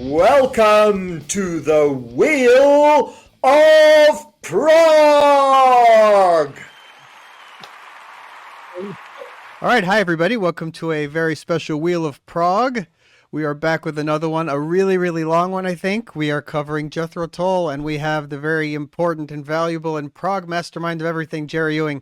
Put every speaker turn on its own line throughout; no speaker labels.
Welcome to the Wheel of Prog!
All right, hi everybody. Welcome to a very special Wheel of Prog. We are back with another one, a really, really long one, I think. We are covering Jethro Tull, and we have the very important and valuable and Prog mastermind of everything, Jerry Ewing,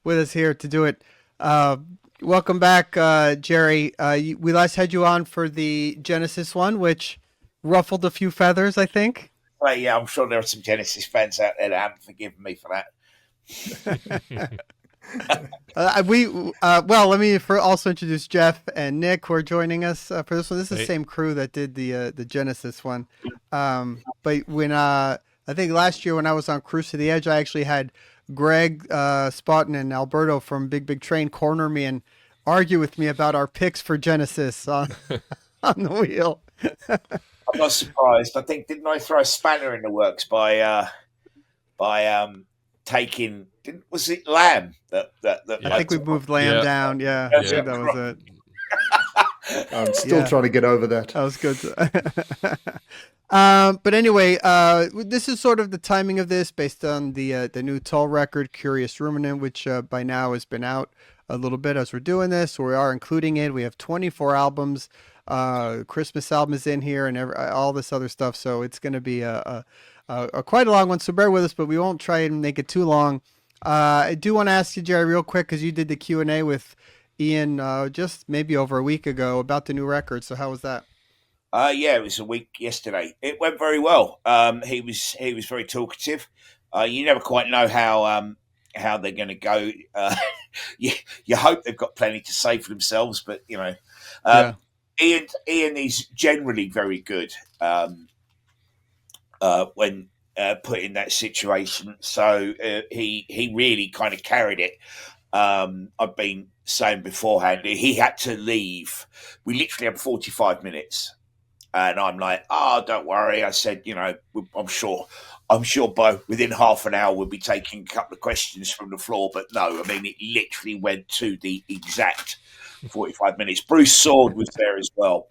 with us here to do it. Welcome back, Jerry. We last had you on for the Genesis one, which ruffled a few feathers, I think.
Well, yeah, I'm sure there are some Genesis fans out there that haven't forgiven me for that.
Let me also introduce Geoff and Nick, who are joining us for this one. This is the same crew that did the Genesis one. But when I think last year when I was on Cruise to the Edge, I actually had Greg Spotton and Alberto from Big Big Train corner me and argue with me about our picks for Genesis on the wheel.
I'm not surprised. I think, didn't I throw a spanner in the works by taking? Was it Lamb? That
I think we moved Lamb down. Yeah, I think that was
it. I'm still trying to get over that.
That was good. But anyway, this is sort of the timing of this based on the new Tull record, Curious Ruminant, which by now has been out a little bit as we're doing this. So we are including it. We have 24 albums. Christmas album is in here and all this other stuff. So it's going to be a quite a long one. So bear with us, but we won't try and make it too long. I do want to ask you, Jerry, real quick, because you did the Q&A with Ian just maybe over a week ago about the new record. So how was that?
Yeah, it was a week yesterday. It went very well. He was very talkative. You never quite know how they're going to go. You hope they've got plenty to say for themselves, but you know, Ian is generally very good when put in that situation. So he really kind of carried it. I've been saying beforehand, he had to leave. We literally had 45 minutes. And I'm like, don't worry. I said, you know, I'm sure by within half an hour we'll be taking a couple of questions from the floor. But no, I mean, it literally went to the exact 45 minutes. Bruce Sword was there as well,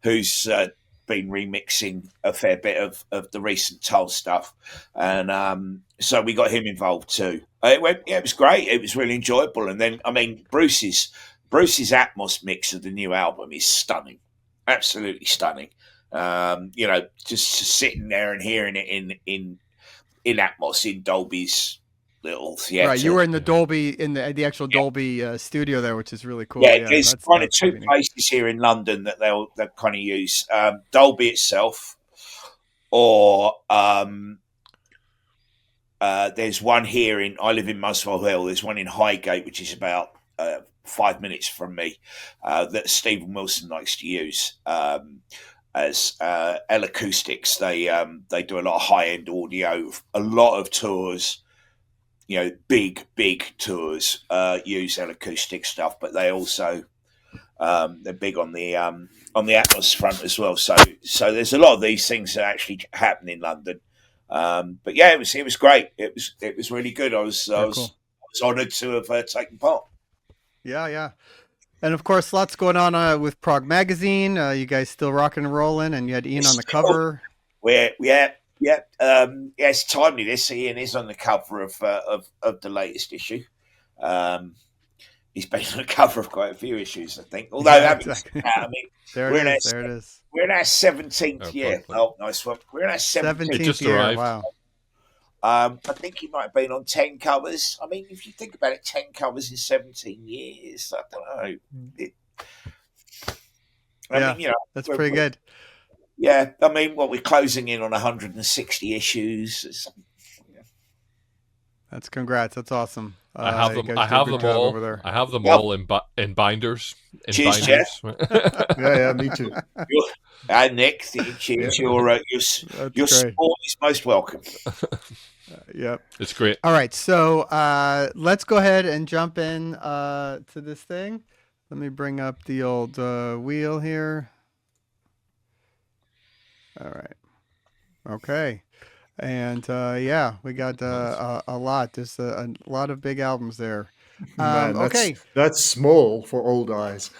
who's been remixing a fair bit of the recent Tull stuff. And so we got him involved too. It was great. It was really enjoyable. And then, I mean, Bruce's Atmos mix of the new album is stunning, absolutely stunning. You know, just sitting there and hearing it in Atmos in Dolby's little theater.
Right, you were in the Dolby the actual Dolby studio there, which is really cool.
Yeah, there's kind of two places here in London that they'll kind of use Dolby itself, or there's one here I live in Muswell Hill. There's one in Highgate, which is about 5 minutes from me, that Stephen Wilson likes to use as L Acoustics. They do a lot of high end audio, a lot of tours. You know, big tours use L Acoustic stuff, but they also they're big on the Atmos front as well. So there's a lot of these things that actually happen in London. But yeah, it was great. It was really good. I was honoured to have taken part.
Yeah. And of course, lots going on with Prog Magazine. You guys still rocking and rolling, and you had Ian on the cover.
It's timely. This Ian is on the cover of the latest issue. He's been on the cover of quite a few issues, I think. Although,
exactly.
I mean,
there it is.
We're in our 17th year. Oh, nice one. We're in our 17th
year. Arrived. Wow.
I think he might have been on 10 covers. I mean, if you think about it, 10 covers in 17 years, I don't know.
I mean, you know, that's pretty good.
Yeah, I mean, we're closing in on 160 issues.
That's congrats. That's awesome.
I have them all over there. I have them all in binders.
Cheers, Jeff.
yeah, me too.
And Nick, cheers. Your support is most welcome.
Yep,
it's great.
All right, so let's go ahead and jump in to this thing. Let me bring up the old wheel here. All right. Okay. And we got a lot. There's a lot of big albums there.
Man,
okay.
That's small for old eyes.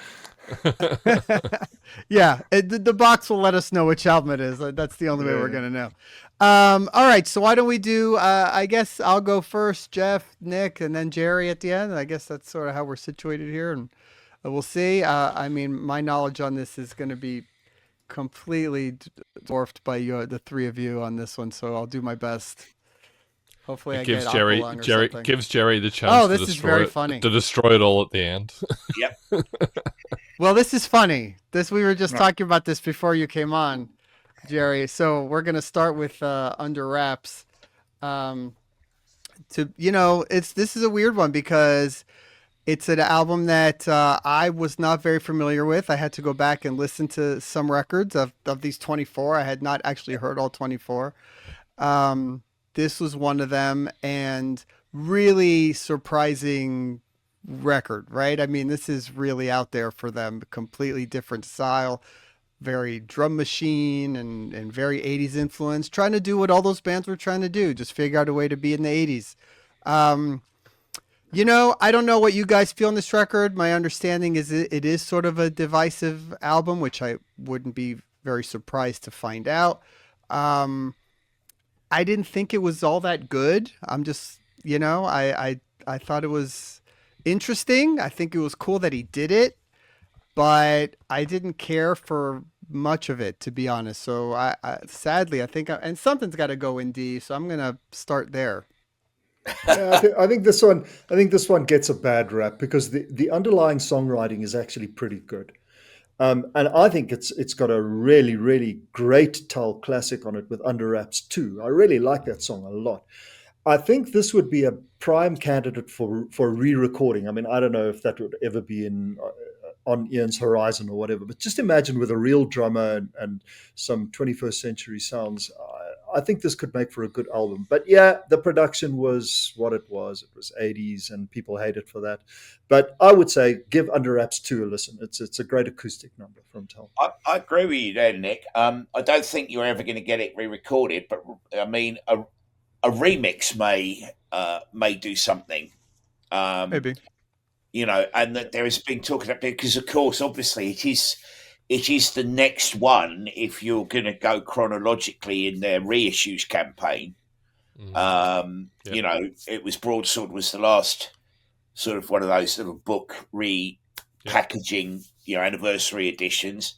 Yeah, the box will let us know which album it is. That's the only way we're going to know. All right, so why don't we do, I guess I'll go first, Geoff, Nick, and then Jerry at the end. I guess that's sort of how we're situated here, and we'll see. I mean, my knowledge on this is going to be completely dwarfed by the three of you on this one, so I'll do my best. Hopefully I get Aqualung or something.
Gives Jerry the chance to destroy it all at the end.
Yep.
Well, this is funny. We were just talking about this before you came on, Jerry. So we're gonna start with Under Wraps. This is a weird one because it's an album that I was not very familiar with. I had to go back and listen to some records of these 24. I had not actually heard all 24. This was one of them, and really surprising record, right? I mean, this is really out there for them. Completely different style, very drum machine and very 80s influence, trying to do what all those bands were trying to do, just figure out a way to be in the 80s. I don't know what you guys feel on this record. My understanding is it is sort of a divisive album, which I wouldn't be very surprised to find out. I didn't think it was all that good. I'm just, I thought it was interesting. I think it was cool that he did it, but I didn't care for much of it, to be honest. So sadly, I think, and something's got to go in D, so I'm going to start there.
Yeah, I think this one gets a bad rap because the underlying songwriting is actually pretty good. And I think it's got a really, really great Tull classic on it with Under Wraps 2. I really like that song a lot. I think this would be a prime candidate for re-recording. I mean, I don't know if that would ever be on Ian's horizon or whatever, but just imagine with a real drummer and some 21st century sounds. I think this could make for a good album. But yeah, the production was what it was. It was 80s and people hate it for that. But I would say give Under Wraps 2 a listen. It's a great acoustic number from Tull.
I agree with you there, Nick. I don't think you're ever going to get it re-recorded, but I mean, a remix may do something.
Maybe.
And that there has been talk about, because of course, obviously it is the next one if you're going to go chronologically in their reissues campaign. It was Broadsword was the last sort of one of those little book repackaging, anniversary editions.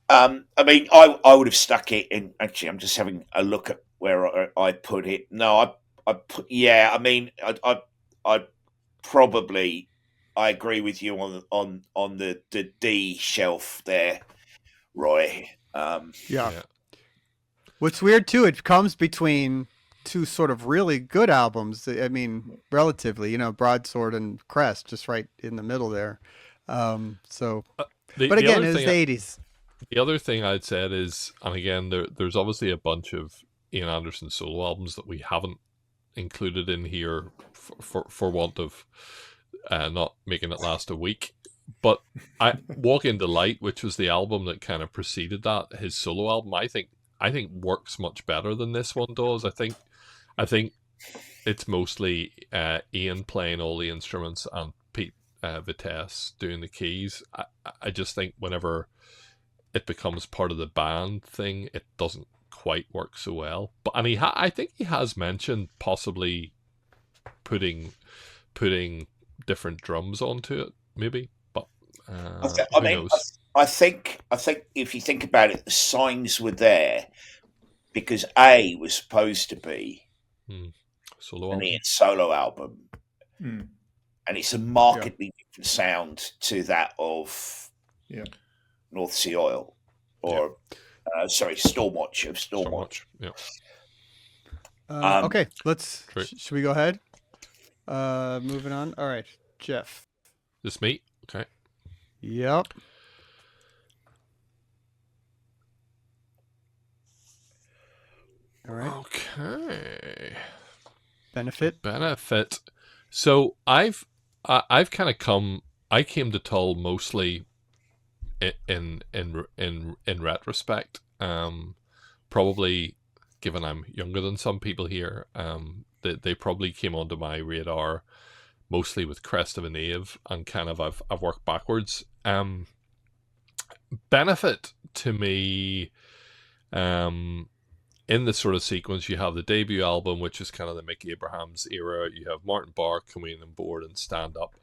I mean, I would have stuck it in. Actually, I'm just having a look at where I put it. No, I mean, I probably. I agree with you on the D shelf there, Roie.
Yeah. What's weird too, it comes between two sort of really good albums. I mean, relatively, Broadsword and Crest, just right in the middle there. But again, it was the 80s.
The other thing I'd said is, and again, there's obviously a bunch of Ian Anderson solo albums that we haven't included in here for want of not making it last a week. But Walk Into Light, which was the album that kind of preceded that, his solo album, I think works much better than this one does. I think it's mostly Ian playing all the instruments and Pete Vitesse doing the keys. I just think whenever it becomes part of the band thing, it doesn't quite work so well. But I think he has mentioned possibly putting different drums onto it, maybe. But
I think if you think about it, the signs were there because A was supposed to be an Ian solo album, and it's a markedly different sound to that of North Sea Oil or Stormwatch of Stormwatch.
Yeah. Okay, should we go ahead? Moving on. All right, Geoff.
This me? Okay.
Yep. All right.
Okay.
Benefit.
So I've kind of I came to Tull mostly in retrospect. Probably, given I'm younger than some people here, they probably came onto my radar mostly with Crest of a Knave, and kind of I've worked backwards. Benefit to me, in the sort of sequence, you have the debut album, which is kind of the Mick Abrahams era. You have Martin Barr coming on board and Stand Up.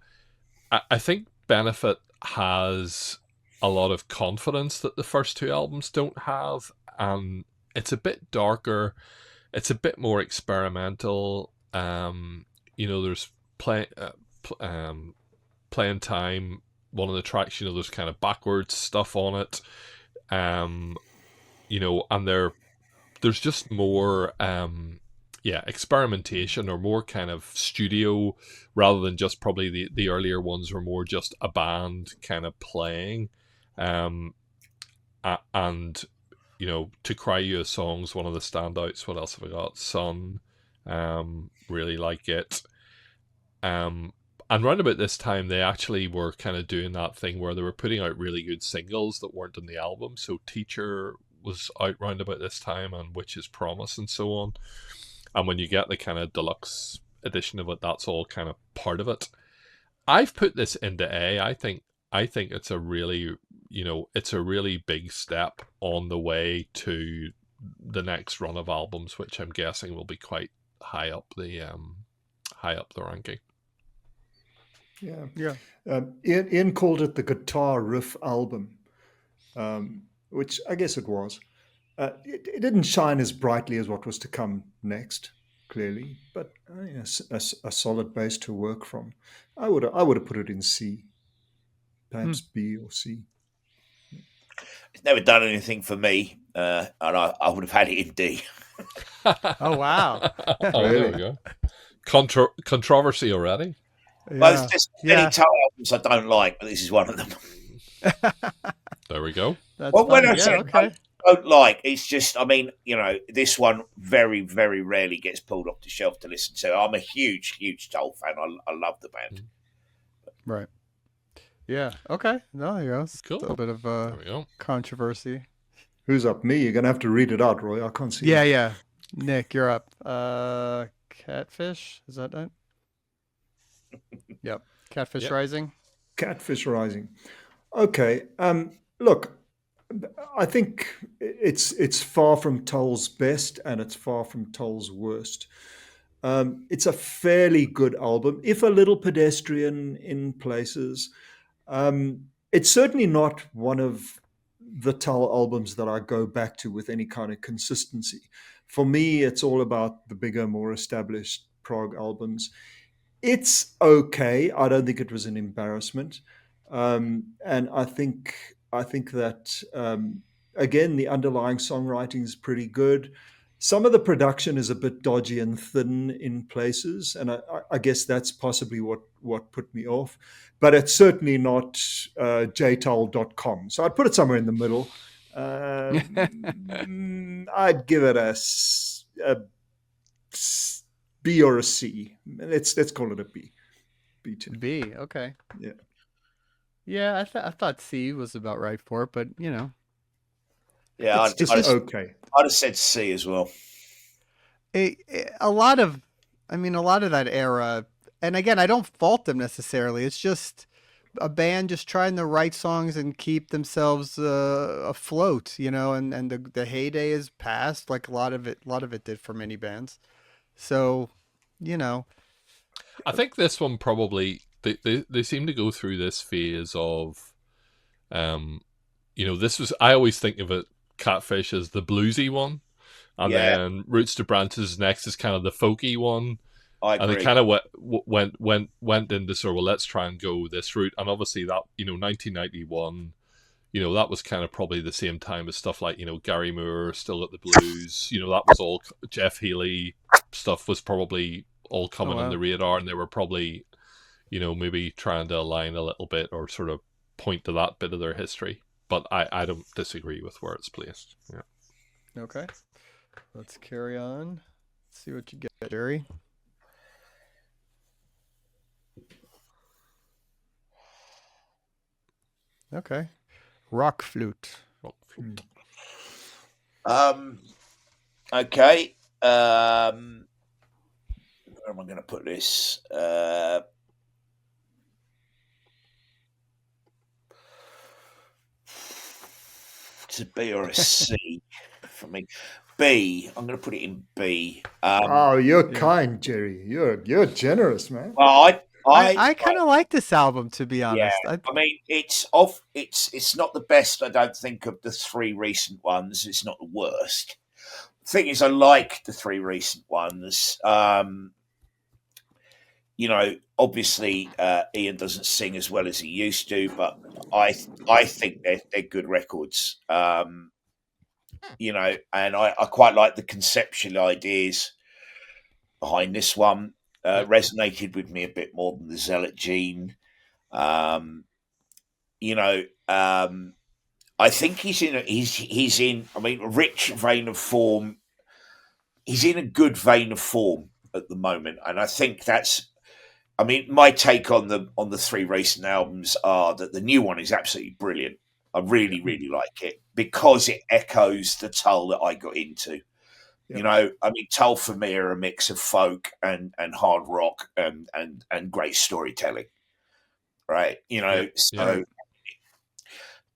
I think Benefit has a lot of confidence that the first two albums don't have, and it's a bit darker. It's a bit more experimental. There's Playing Time. One of the tracks, there's kind of backwards stuff on it. And there's just more experimentation, or more kind of studio, rather than just probably the earlier ones were more just a band kind of playing. And To Cry You a Song's one of the standouts. What else have I got? Sun, really like it. And round about this time, they actually were kind of doing that thing where they were putting out really good singles that weren't on the album. So Teacher was out round about this time, and Witch's Promise, and so on. And when you get the kind of deluxe edition of it, that's all kind of part of it. I've put this into A. I think it's a really, it's a really big step on the way to the next run of albums, which I'm guessing will be quite high up the ranking.
Yeah. Ian called it the guitar riff album, which I guess it was. It didn't shine as brightly as what was to come next, clearly, but a solid base to work from. I would have put it in C, perhaps B or C.
It's never done anything for me, and I would have had it in D.
Oh, wow.
There we go. Controversy already.
Yeah.
Well, there's just many Tull albums I don't like, but this is one of them.
There we go.
When I say I don't like, it's just, this one very, very rarely gets pulled off the shelf to listen to. I'm a huge, huge Tull fan. I love the band.
Right. Yeah. Okay. No, there you go.
Cool.
A little bit of controversy.
Who's up? Me? You're going to have to read it out, Roy. I can't see it.
Yeah. Nick, you're up. Catfish? Is that it? Yep. Catfish Rising.
Catfish Rising. Okay. Look, I think it's far from Tull's best, and it's far from Tull's worst. It's a fairly good album, if a little pedestrian in places. It's certainly not one of the Tull albums that I go back to with any kind of consistency. For me, it's all about the bigger, more established prog albums. It's okay. I don't think it was an embarrassment, and I think that again, the underlying songwriting is pretty good. Some of the production is a bit dodgy and thin in places, and I guess that's possibly what put me off. But it's certainly not jtull.com. So I'd put it somewhere in the middle. I'd give it a B or a C. Let's call it a B. B2.
B. Okay.
Yeah.
Yeah, I thought C was about right for it, but
Yeah,
it's just okay.
I'd have said C as well.
A lot of that era, and again, I don't fault them necessarily. It's just a band just trying to write songs and keep themselves afloat, and the heyday is past. Like a lot of it did for many bands. So,
I think this one probably they seem to go through this phase of, this was, I always think of it, Catfish as the bluesy one, and then Roots to Branches next is kind of the folky one.
I agree.
And they kind of went into sort of, well, let's try and go this route. And obviously that, 1991, that was kind of probably the same time as stuff like, Gary Moore, Still at the Blues. That was all Jeff Healey stuff was probably all coming on the radar, and they were probably, maybe trying to align a little bit or sort of point to that bit of their history. But I don't disagree with where it's placed. Yeah.
Okay. Let's carry on. Let's see what you get, Jerry. Okay. Rock flute.
Okay. Where am I going to put this? It's a B or a C for me. B. I'm going to put it in B.
Oh, you're
Yeah.
kind, Jerry. You're generous, man.
Well,
I kind of like this album, to be
yeah.
honest.
I mean, it's off. It's not the best. I don't think of the 3 recent ones. It's not the worst. The thing is, I like the 3 recent ones. You know, obviously, Ian doesn't sing as well as he used to, but I think they're good records. You know, and I quite like the conceptual ideas behind this one. Resonated with me a bit more than the Zealot Gene. You know, I think he's in. I mean, a rich vein of form. He's in a good vein of form at the moment, and I think that's. I mean, my take on the 3 recent albums are that the new one is absolutely brilliant. I really, really like it because it echoes the Tull that I got into.
Yeah.
You know, I mean, Tull for me are a mix of folk and hard rock and great storytelling, right? You know,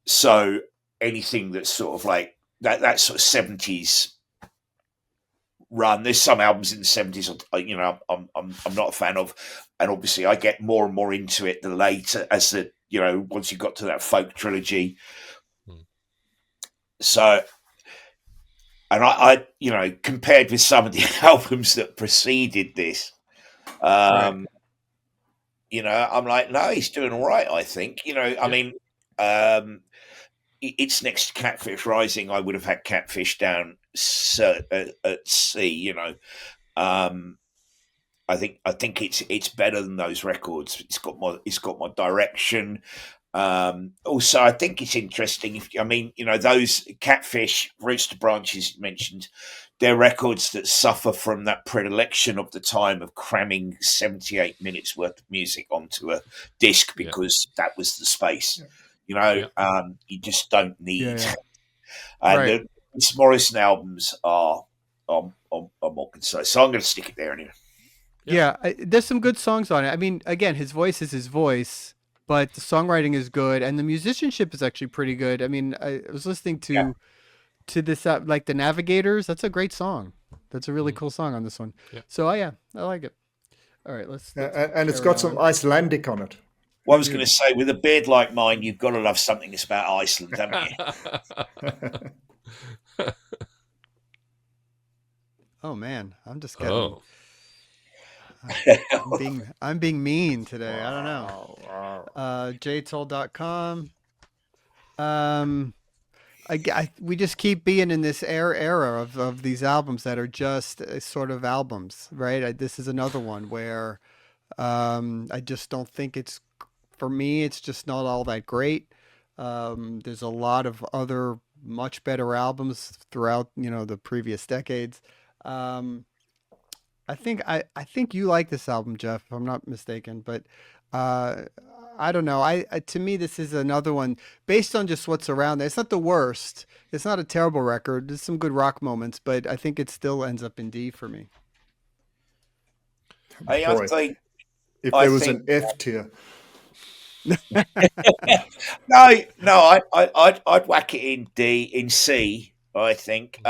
so anything that's sort of like that sort of 70s run. There's some albums in the 70s, you know, I'm not a fan of, and obviously I get more and more into it the later as the, you know, once you got to that folk trilogy. So, and I you know, compared with some of the albums that preceded this, you know, I'm like, no, he's doing all right. I think, you know, I mean, it's next to Catfish Rising. I would have had Catfish down at C. You know, I think it's better than those records. It's got my direction. Also, I think it's interesting. I mean, you know, those Catfish, Roots to Branches mentioned, they're records that suffer from that predilection of the time of cramming 78 minutes worth of music onto a disc because that was the space. You know, you just don't need. And the Morrison albums are more concise. So I'm going to stick it there anyway.
There's some good songs on it. I mean, again, his voice is his voice, but the songwriting is good, and the musicianship is actually pretty good. I mean, I was listening to this, like the Navigators. That's a great song. That's a really cool song on this one. So I like it. All right, let's
and it's got some Icelandic on it.
Well, I was going to say, with a beard like mine, you've got to love something that's about Iceland, haven't you?
Oh man, I'm just getting. I'm being mean today. I don't know. Jtoll.com. We just keep being in this era of these albums that are just sort of albums, right? This is another one where I just don't think it's, for me, it's just not all that great. There's a lot of other much better albums throughout, you know, the previous decades. I think you like this album, Geoff, if I'm not mistaken, but I don't know. To me, this is another one based on just what's around there. It's not the worst. It's not a terrible record. There's some good rock moments, but I think it still ends up in D for me.
I think
if there was an F tier.
no, I'd whack it in D, in C. I think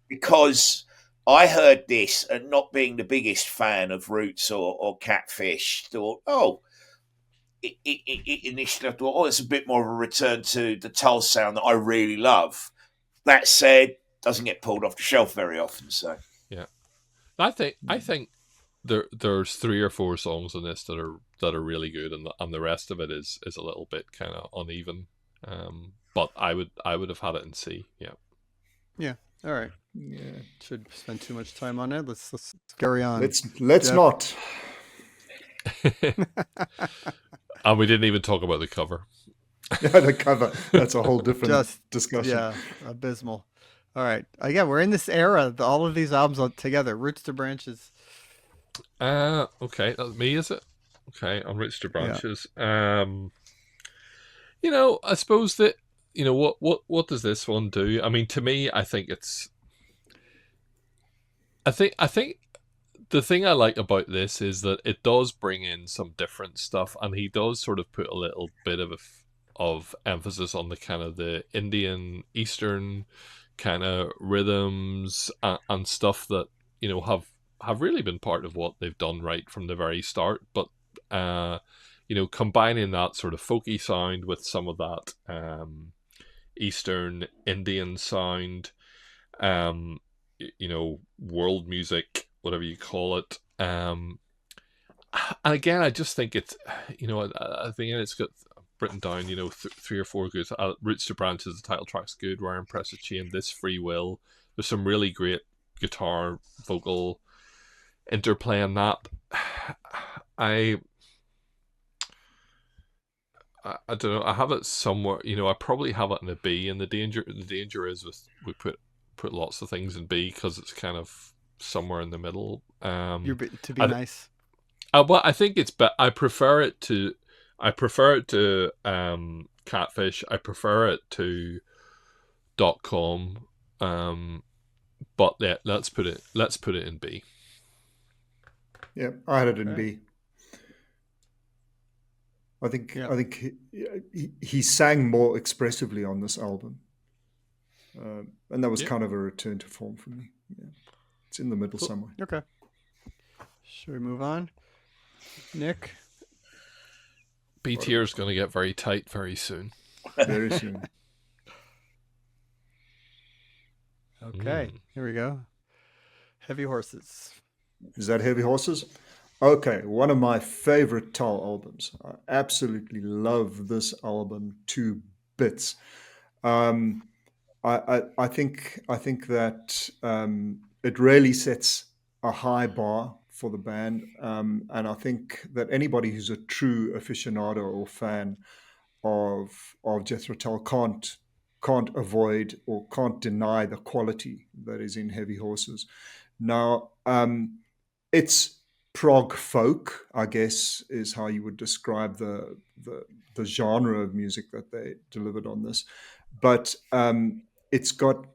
because I heard this and not being the biggest fan of Roots or Catfish, thought, initially I thought, it's a bit more of a return to the Tull sound that I really love. That said, doesn't get pulled off the shelf very often. So
I think there's 3 or 4 songs in this that are really good, and the rest of it is a little bit kind of uneven. But I would have had it in C.
Yeah. All right. Yeah. Should spend too much time on it. Let's carry on.
Let's not.
And we didn't even talk about the cover.
The cover. That's a whole different discussion.
Yeah, abysmal. All right. We're in this era. All of these albums are together. Roots to Branches.
Okay. That's me, is it? Okay, on Roots to Branches. You know, I suppose that, you know, what does this one do? I mean, to me, I think it's... I think the thing I like about this is that it does bring in some different stuff, and he does sort of put a little bit of of emphasis on the kind of the Indian Eastern kind of rhythms and stuff that, you know, have really been part of what they've done right from the very start. But you know, combining that sort of folky sound with some of that Eastern Indian sound, you know, world music, whatever you call it. And again, I just think it's, you know, I think it's got written down, you know, three or four good Roots to Branches. The title track's good. Where Impress a Chain, This Free Will. There's some really great guitar vocal interplay in that. I don't know. I have it somewhere. You know, I probably have it in a B. And the danger is with we put lots of things in B because it's kind of somewhere in the middle.
To be nice.
Well, I think it's. I prefer it to. Catfish. I prefer it to .com. But yeah, let's put it in B.
Yeah, I had it in B. I think he sang more expressively on this album, and that was kind of a return to form for me. Yeah. It's in the middle somewhere.
Okay. Should we move on, Nick?
B tier is going to get very tight very soon.
Very soon.
Okay, here we go. Heavy Horses.
Is that Heavy Horses? Okay, one of my favorite Tull albums. I absolutely love this album to bits. I think that it really sets a high bar for the band, and I think that anybody who's a true aficionado or fan of Jethro Tull can't avoid or can't deny the quality that is in Heavy Horses. Now, it's prog folk, I guess, is how you would describe the genre of music that they delivered on this. But it's got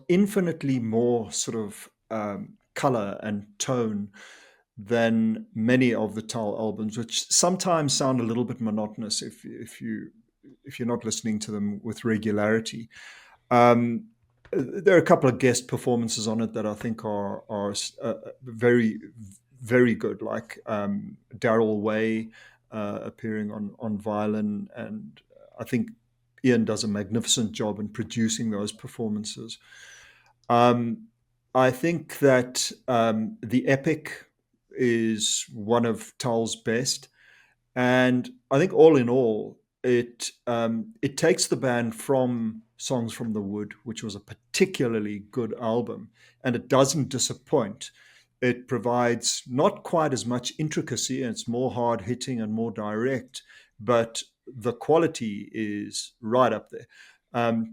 infinitely more sort of color and tone than many of the Tull albums, which sometimes sound a little bit monotonous if you're not listening to them with regularity. There are a couple of guest performances on it that I think are very, very good, like Daryl Way appearing on violin, and I think Ian does a magnificent job in producing those performances. I think that the Epic is one of Tull's best, and I think all in all, it takes the band from Songs from the Wood, which was a particularly good album, and it doesn't disappoint. It provides not quite as much intricacy, and it's more hard hitting and more direct, but the quality is right up there.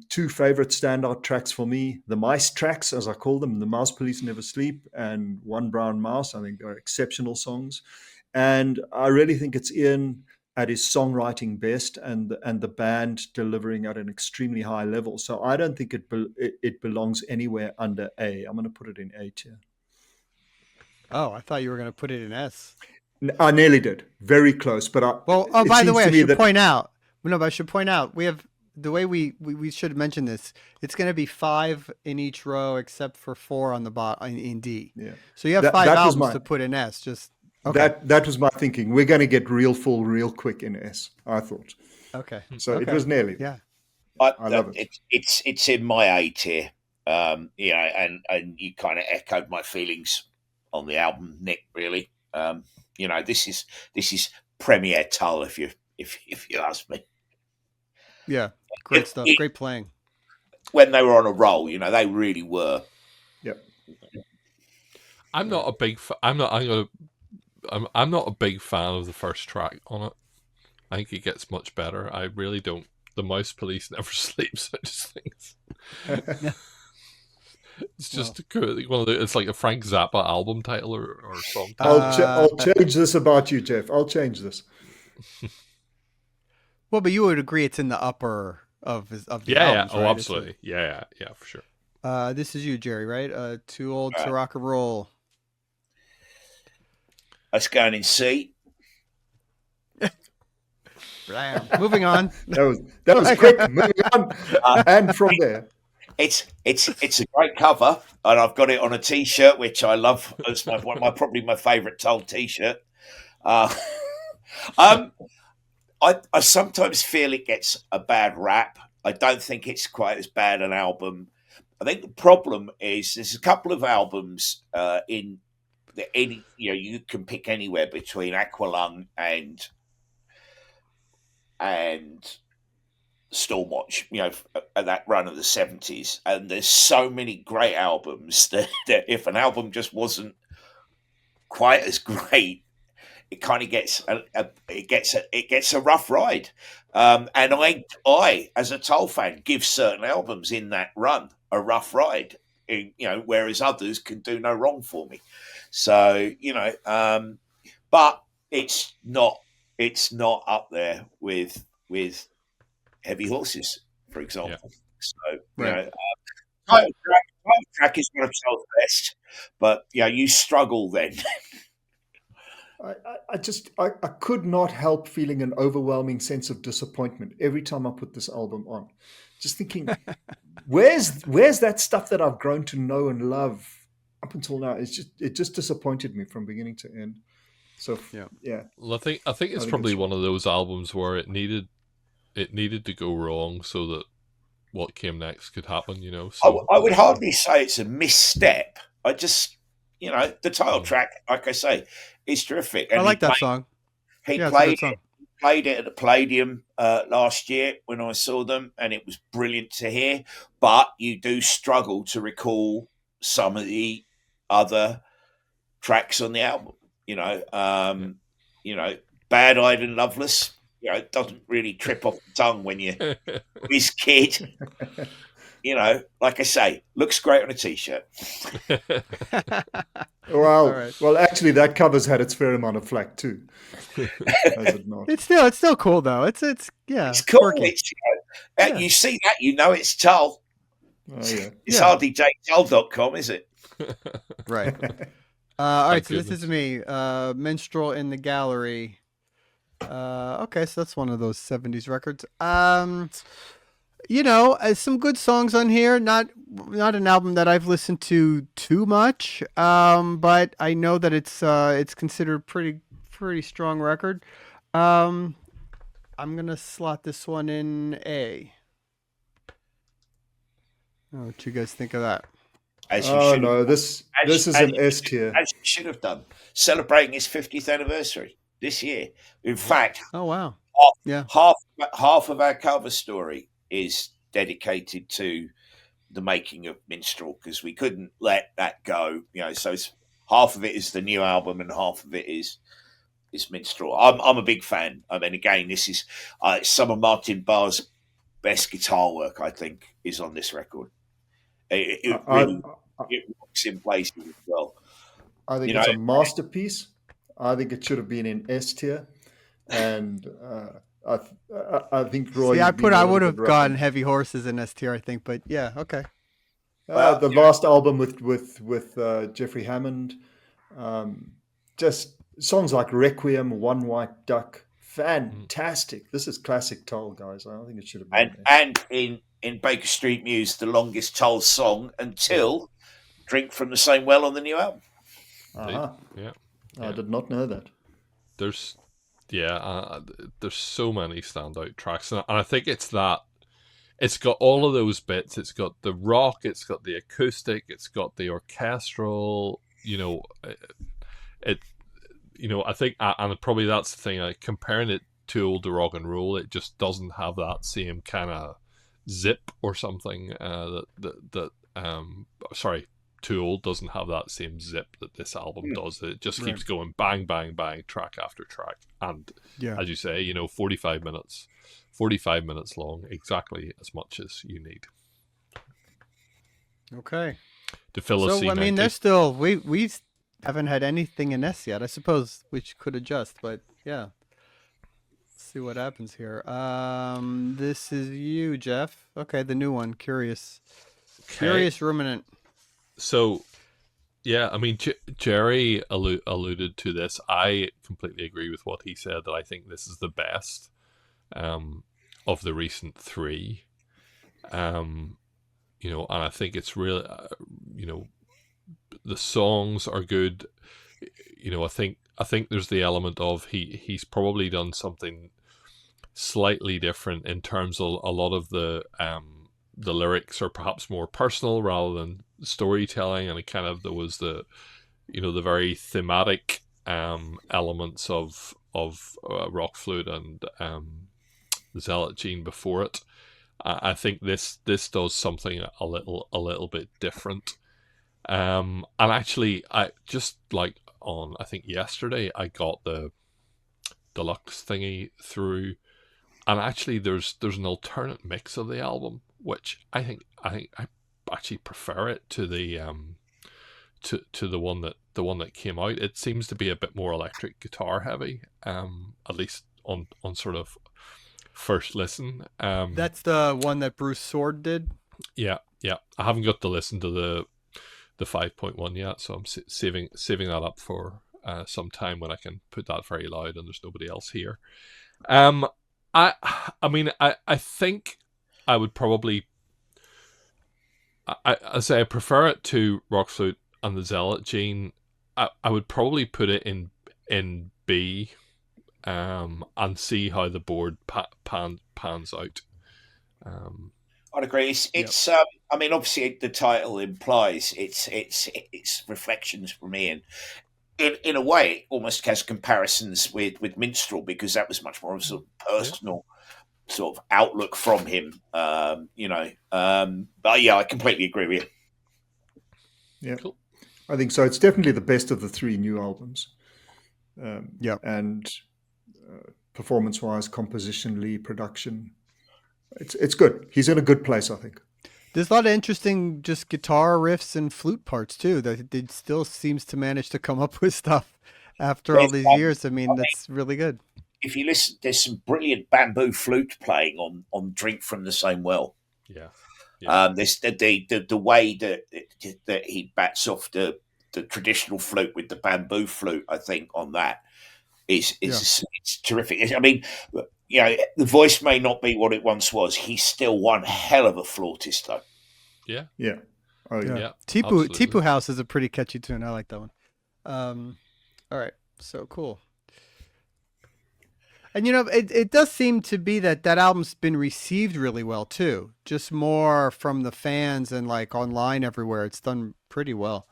Two favorite standout tracks for me, the mice tracks, as I call them, The Mouse Police Never Sleep and One Brown Mouse. I think they're exceptional songs. And I really think it's Ian at his songwriting best, and the band delivering at an extremely high level. So I don't think it belongs anywhere under A. I'm going to put it in A tier.
Oh, I thought you were going to put it in S.
I nearly did. Very close. But
by the way, I should point out. No, but I should point out we have the way we should mention this. It's going to be 5 in each row, except for 4 on the bottom in D.
Yeah.
So you have 5 albums to put in S. Just. Okay.
That was my thinking. We're going to get real full real quick in S, I thought.
Okay.
So it was nearly.
Yeah.
I love it. It's in my A tier. And you kind of echoed my feelings on the album, Nick, really. This is premier Tull if you ask me.
Yeah. Great stuff. Great playing.
When they were on a roll, they really were.
Yep.
I'm not a big I'm not a big fan of the first track on it. I think it gets much better. I really don't. The Mouse Police Never Sleeps. I just think it's just it's like a Frank Zappa album title or song title.
I'll change this about you, Geoff. I'll change this.
Well, but you would agree it's in the upper of the albums,
yeah.
right?
Oh, absolutely. Yeah, for sure.
This is you, Jerry, right? Too Old to Rock and Roll.
Let's go in C.
Blam. Moving on.
That was quick. Moving on, and from there,
It's a great cover, and I've got it on a T-shirt, which I love. It's probably my favourite Tull T-shirt. Uh, I sometimes feel it gets a bad rap. I don't think it's quite as bad an album. I think the problem is there's a couple of albums in you can pick anywhere between Aqualung and Stormwatch, at that run of the 70s, and there's so many great albums that if an album just wasn't quite as great, it kind of gets a rough ride. And I, as a Tull fan, give certain albums in that run a rough ride, whereas others can do no wrong for me. So, but it's not up there with Heavy Horses, for example. Yeah. So,
right.
Title track is one of Tull's best, but you struggle then.
I could not help feeling an overwhelming sense of disappointment every time I put this album on. Just thinking, where's that stuff that I've grown to know and love up until now? It just disappointed me from beginning to end. So yeah.
Well, I think it's probably one of those albums where it needed to go wrong so that what came next could happen. So,
I would hardly say it's a misstep. I just the title track, like I say, is terrific. And
I like that song.
He played it at the Palladium last year when I saw them, and it was brilliant to hear. But you do struggle to recall some of the other tracks on the album. Bad Eyed and Loveless. It doesn't really trip off the tongue when you this kid. Like I say, looks great on a T-shirt.
Well, actually, that cover's had its fair amount of flack too. Has it not?
It's still cool though. It's
cool. You see that, it's Tull.
Oh, yeah.
It's hardly jtull.com, is it?
Right. All right. So this is me. Minstrel in the Gallery. Okay, so that's one of those 70s records. Some good songs on here. Not an album that I've listened to too much, but I know that it's considered pretty strong record. I'm gonna slot this one in A. What you guys think of that?
As you should
no, this is an S tier.
As you should have done, celebrating his 50th anniversary this year. In fact,
oh wow,
half of our cover story is dedicated to the making of Minstrel, because we couldn't let that go. So half of it is the new album and half of it is Minstrel. I'm a big fan. I mean, again, this is some of Martin Barr's best guitar work, I think, is on this record. It works in places as well.
I think it's a masterpiece. I think it should have been in S tier, and I think Roie.
I would have gone Heavy Horses in S tier, I think, but yeah, okay.
The last album with Jeffrey Hammond, just songs like Requiem, One White Duck, fantastic. This is classic Tull, guys. I don't think it should have been.
And in Baker Street Muse, the longest Tull song until Drink from the Same Well on the new album.
Yeah. I did not know that.
There's so many standout tracks, and I think it's got all of those bits. It's got the rock, it's got the acoustic, it's got the orchestral. I think, and probably that's the thing. Like, comparing it to older rock and roll, it just doesn't have that same kind of zip or something. Too Old doesn't have that same zip that this album does. It just keeps going bang, bang, bang, track after track. And as you say, 45 minutes long, exactly as much as you need.
Okay.
To fill a
C90. I mean, there's still, we haven't had anything in S yet. I suppose we could adjust, but yeah. Let's see what happens here. This is you, Geoff. Okay, the new one, Curious Ruminant.
So, yeah, I mean, Jerry alluded to this. I completely agree with what he said, that I think this is the best of the recent three. And I think it's really, the songs are good. I think there's the element of he's probably done something slightly different in terms of a lot of the lyrics are perhaps more personal rather than storytelling, and it kind of, there was the very thematic elements of Rock Flute and the Zealot Gene before it. I think this does something a little bit different. And actually, I just I think yesterday I got the deluxe thingy through, and actually there's an alternate mix of the album, which I think I actually prefer it to the to the one that came out. It seems to be a bit more electric guitar heavy, at least on sort of first listen.
That's the one that Bruce Sword did.
Yeah. I haven't got to listen to the 5.1 yet, so I'm saving that up for some time when I can put that very loud and there's nobody else here. I think I would probably, I say I prefer it to Rock Flute and the Zealot Gene. I would probably put it in B, and see how the board pans out.
I'd agree. It's I mean, obviously the title implies it's reflections from Ian. In a way, it almost has comparisons with Minstrel, because that was much more of a sort of personal sort of outlook from him. But yeah, I completely agree with you.
Yeah,
cool.
I think so. It's definitely the best of the three new albums. And performance-wise, compositionally, production, it's good. He's in a good place, I think.
There's a lot of interesting just guitar riffs and flute parts too. That it still seems to manage to come up with stuff after all these years. I mean, that's really good.
If you listen, there's some brilliant bamboo flute playing on "Drink from the Same Well."
Yeah.
There's the way that he bats off the traditional flute with the bamboo flute. I think on that is it's terrific. I mean, the voice may not be what it once was. He's still one hell of a flautist, though.
Yeah.
Oh yeah. Tipu House is a pretty catchy tune. I like that one. All right, so cool. And it does seem to be that album's been received really well too. Just more from the fans and like online everywhere. It's done pretty well.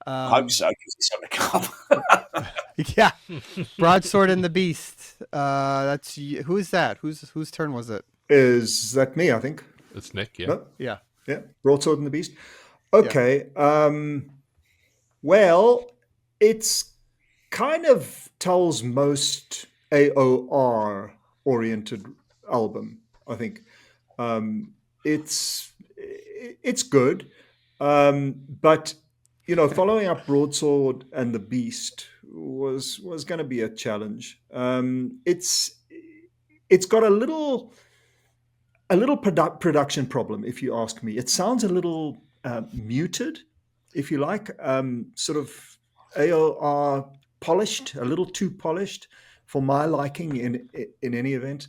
I hope so, because it's on the cup.
Yeah, Broadsword and the Beast. That's who is that? Whose turn was it?
Is that me? I think
it's Nick. Yeah,
no?
Yeah.
Broadsword and the Beast. Okay. Yeah. Well, it's kind of Tull's most AOR oriented album, I think. It's good, but following up Broadsword and the Beast was going to be a challenge. It's got a little production problem, if you ask me. It sounds a little muted, if you like, sort of AOR polished, a little too polished for my liking in any event.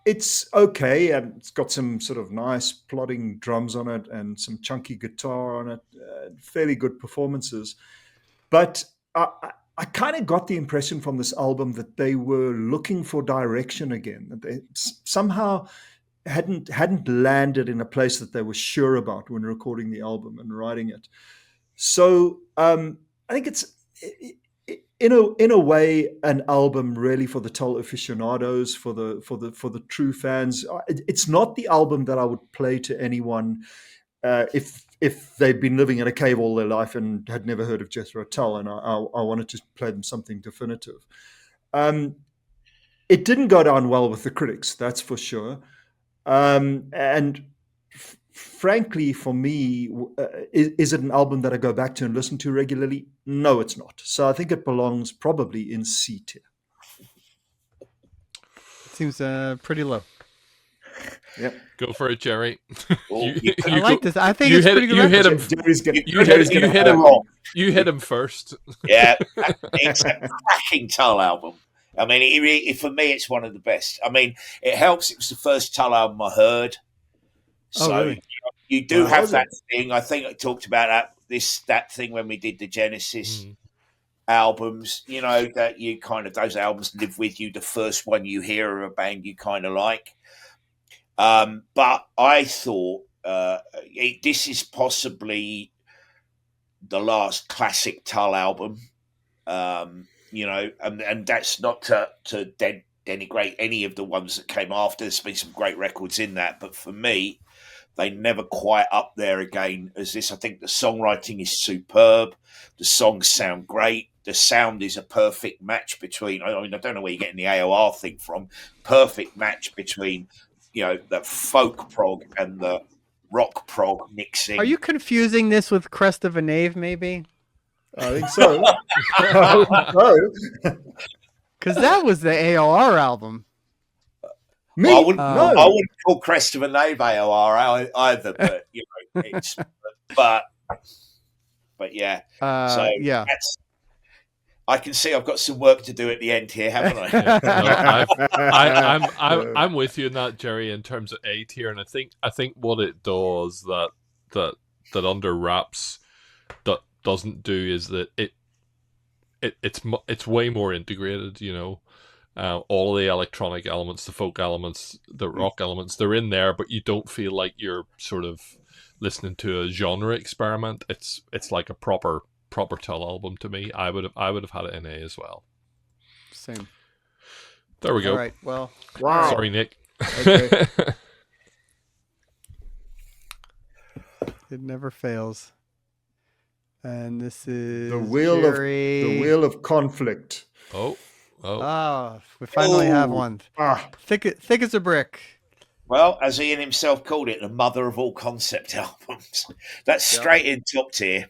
It's okay. It's got some sort of nice plodding drums on it and some chunky guitar on it, fairly good performances. But I kind of got the impression from this album that they were looking for direction again, that they somehow hadn't landed in a place that they were sure about when recording the album and writing it. So I think it's in a way an album really for the Tull aficionados, for the true fans. It's not the album that I would play to anyone if they'd been living in a cave all their life and had never heard of Jethro Tull, and I wanted to play them something definitive. It didn't go down well with the critics, that's for sure. And frankly, for me, is it an album that I go back to and listen to regularly? No, it's not. So I think it belongs probably in C tier.
Seems pretty low.
Yep.
Go for it, Jerry.
I like this. I think it's pretty good.
You hit him first.
Yeah, it's a cracking Tull album. I mean, for me, it's one of the best. I mean, it helps. It was the first Tull album I heard. So
Oh, really?
you do
Wow,
have
was
that
it?
thing. I think I talked about that thing when we did the Genesis albums, you know, that you kind of, those albums live with you. The first one you hear of a band you kind of like. But I thought this is possibly the last classic Tull album. You know, and that's not to denigrate any of the ones that came after. There's been some great records in that, but for me, they never quite up there again as this. I think the songwriting is superb. The songs sound great. The sound is a perfect match between, I mean, I don't know where you're getting the AOR thing from. Perfect match between, you know, the folk prog and the rock prog mixing.
Are you confusing this with Crest of a Knave, maybe?
I think so. I think so.
Because that was the AOR album.
Me?
Well, I
no.
wouldn't call Crest of a Knave AOR either, but you know, it's but yeah. So
yeah.
I can see I've got some work to do at the end here, haven't I?
No, I'm with you in that, Jerry, in terms of A tier, and I think what it does that under wraps that doesn't do is that it's way more integrated, you know. All the electronic elements, the folk elements, the rock elements, they're in there, but you don't feel like you're sort of listening to a genre experiment. It's like a proper Tull album to me. I would have had it in A as well.
Same.
There we go.
All right. Well.
Wow.
Sorry, Nick.
Okay. It never fails. And this is
the wheel of conflict.
Oh.
We finally have one. Thick as a brick.
Well, as Ian himself called it, the mother of all concept albums. That's straight in top tier.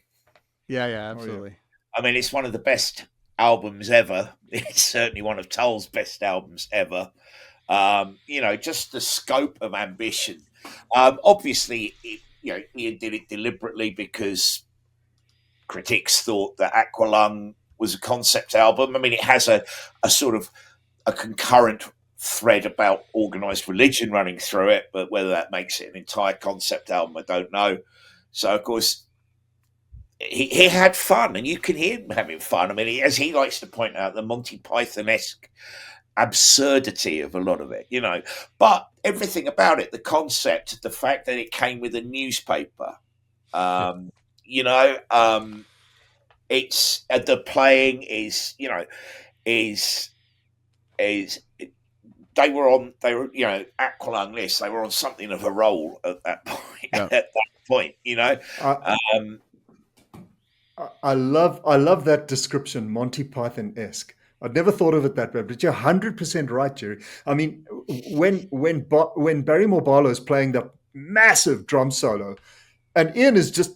Yeah, absolutely.
I mean, it's one of the best albums ever. It's certainly one of Tull's best albums ever. You know, just the scope of ambition. Obviously, Ian did it deliberately because critics thought that Aqualung was a concept album. I mean, it has a sort of a concurrent thread about organised religion running through it, but whether that makes it an entire concept album, I don't know. So, of course, he had fun, and you can hear him having fun. I mean, as he likes to point out, the Monty Python-esque absurdity of a lot of it, you know. But everything about it, the concept, the fact that it came with a newspaper, you know, it's the playing is, you know, is they were you know, Aqualung list. They were on something of a roll at that point.
Yeah.
At that point, you know.
I love that description, Monty Python-esque. I'd never thought of it that way, but you're 100% right, Jerry. I mean, when Barrymore Barlow is playing that massive drum solo, and Ian is just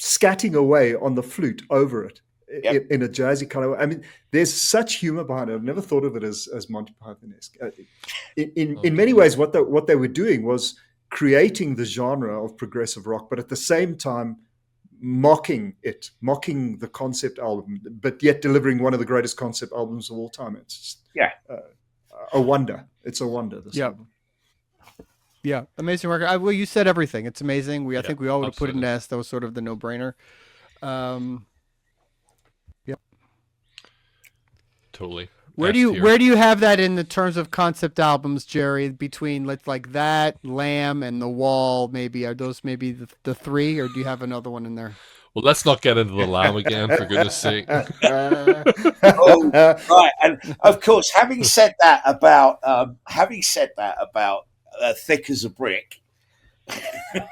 scatting away on the flute over it in a jazzy kind of way. I mean, there's such humor behind it. I've never thought of it as Monty Python-esque. In many ways, what they were doing was creating the genre of progressive rock, but at the same time mocking the concept album, but yet delivering one of the greatest concept albums of all time. It's just, a wonder. It's a wonder. This album.
Yeah, amazing record. Well, you said everything. It's amazing. I think we all would have put it in S. That was sort of the no-brainer. Yep.
Totally.
Where do you have that in the terms of concept albums, Jerry? Between like that, Lamb, and The Wall, maybe are those maybe the three, or do you have another one in there?
Well, let's not get into the Lamb again, for goodness sake.
Oh, right, and of course, having said that about Thick as a Brick.
I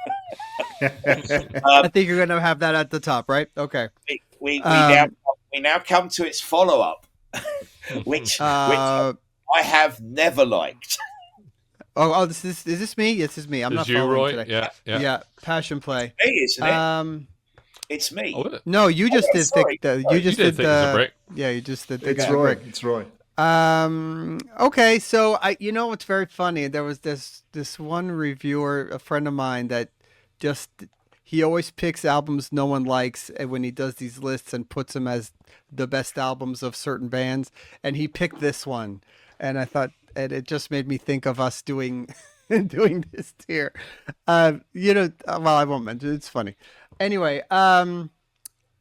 think you're going to have that at the top, right? Okay.
We now come to its follow-up, which I have never liked.
Oh, is this me? Yes, this is me. I'm not following today. Yeah. Passion Play.
Hey, isn't it? It's me.
Oh,
no, you just did
sorry.
Thick. You just did
Thick as a Brick.
Yeah, you just did Thick
It's
as a Brick.
It's Roie.
Okay, so you know what's very funny? There was this one reviewer, a friend of mine, that just he always picks albums no one likes when he does these lists and puts them as the best albums of certain bands. And he picked this one, and I thought, and it just made me think of us doing doing this here. Well, I won't mention it. It's funny. Anyway, yeah,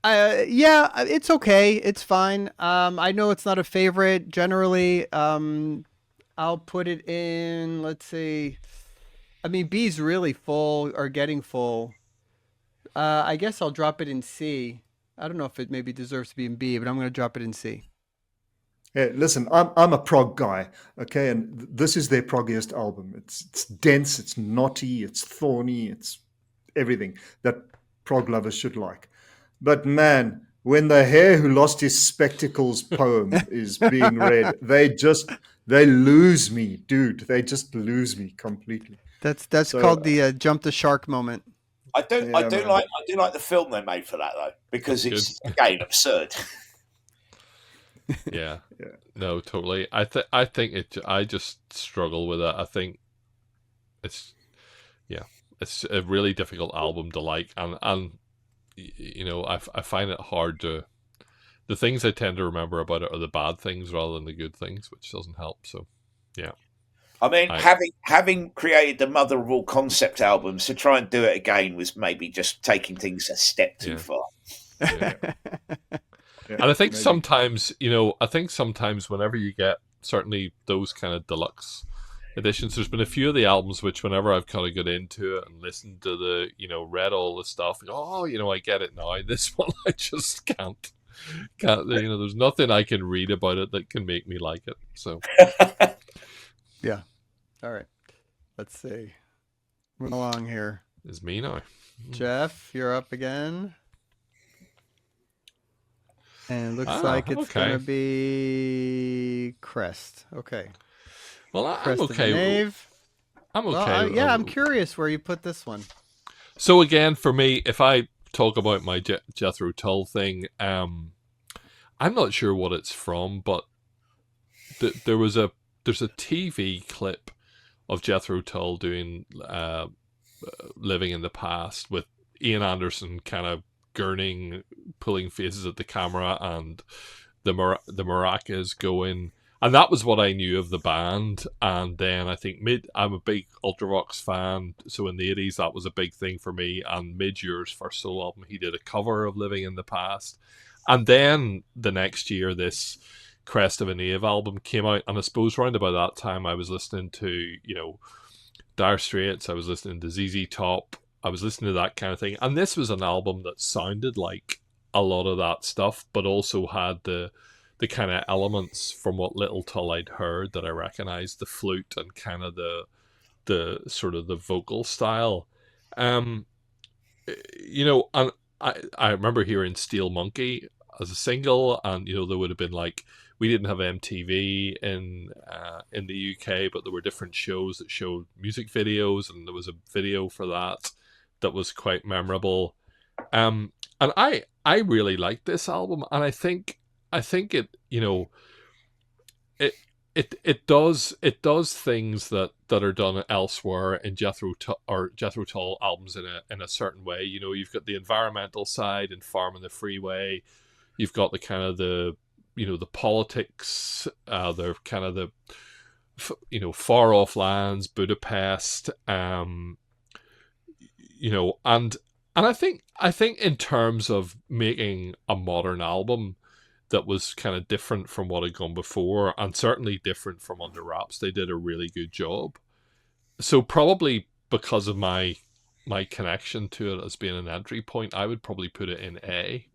it's okay. It's fine. I know it's not a favorite generally. I'll put it in, let's see. I mean, B's really full or getting full. I guess I'll drop it in C. I don't know if it maybe deserves to be in B, but I'm going to drop it in C.
Yeah, listen, I'm a prog guy, okay, and this is their proggiest album. It's dense, it's knotty, it's thorny, it's everything that prog lovers should like. But man, when the hare who lost his spectacles poem is being read, they lose me, dude. They just lose me completely.
That's
So,
called the jump the shark moment.
I do
Yeah, man.
like the film they made for that though, because
It's
it's again absurd.
Yeah.
Yeah.
No, totally. I just struggle with it. I think it's it's a really difficult album to like, and I find it hard to. The things I tend to remember about it are the bad things rather than the good things, which doesn't help. So, yeah.
I mean,
I-
having created the mother of all concept albums, to try and do it again was maybe just taking things a step too
Yeah.
far.
Yeah.
Yeah,
And I think
maybe.
sometimes whenever you get certainly those kind of deluxe editions, there's been a few of the albums which whenever I've kind of got into it and listened to the, read all the stuff, I get it now. This one I just can't, there's nothing I can read about it that can make me like it. So,
Yeah. All right. Let's see. Moving along here.
it's me now.
Geoff, you're up again. And it looks like it's
okay.
going to be Crest. Okay.
Well, I'm
Crest of the
okay.
Knave.
I'm
Well,
okay.
I'm curious where you put this one.
So again, for me, if I talk about my Jethro Tull thing, I'm not sure what it's from, but there's a TV clip of Jethro Tull doing Living in the Past with Ian Anderson kind of gurning, pulling faces at the camera, and the maracas going. And that was what I knew of the band. And then I think I'm a big Ultravox fan, so in the 80s that was a big thing for me. And Mid-Year's first solo album, he did a cover of Living in the Past. And then the next year, this Crest of a Knave album came out. And I suppose around about that time, I was listening to, Dire Straits, I was listening to ZZ Top, I was listening to that kind of thing. And this was an album that sounded like a lot of that stuff, but also had the kind of elements from what little Tull I'd heard that I recognized, the flute and kind of the sort of the vocal style. And I remember hearing Steel Monkey as a single, and there would have been like, we didn't have MTV in the UK, but there were different shows that showed music videos, and there was a video for that was quite memorable. And I really liked this album, and I think it it does things that are done elsewhere in Jethro Tull albums in a certain way. You've got the environmental side in Farm on the Freeway. You've got the kind of the politics, the kind of the far off lands, Budapest, and I think in terms of making a modern album that was kind of different from what had gone before, and certainly different from Under Wraps, they did a really good job. So probably because of my connection to it as being an entry point, I would probably put it in A.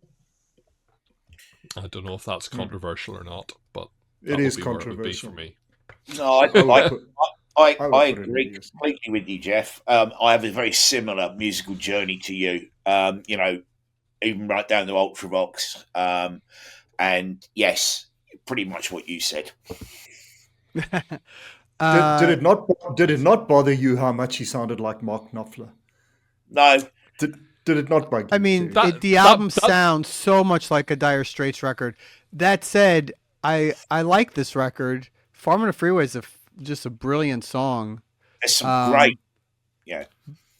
I don't know if that's controversial or not, but
It is
where it would be
controversial.
for me.
No,
I
I
would put it
agree
in yes.
completely with you, Geoff. I have a very similar musical journey to you. Even right down to Ultravox. And yes, pretty much what you said.
Did it not bother you how much he sounded like Mark Knopfler?
No,
Did it not bug you?
I mean,
seriously?
the album sounds so much like a Dire Straits record. That said, I like this record. Farm on the Freeway is just a brilliant song.
there's some great. Yeah.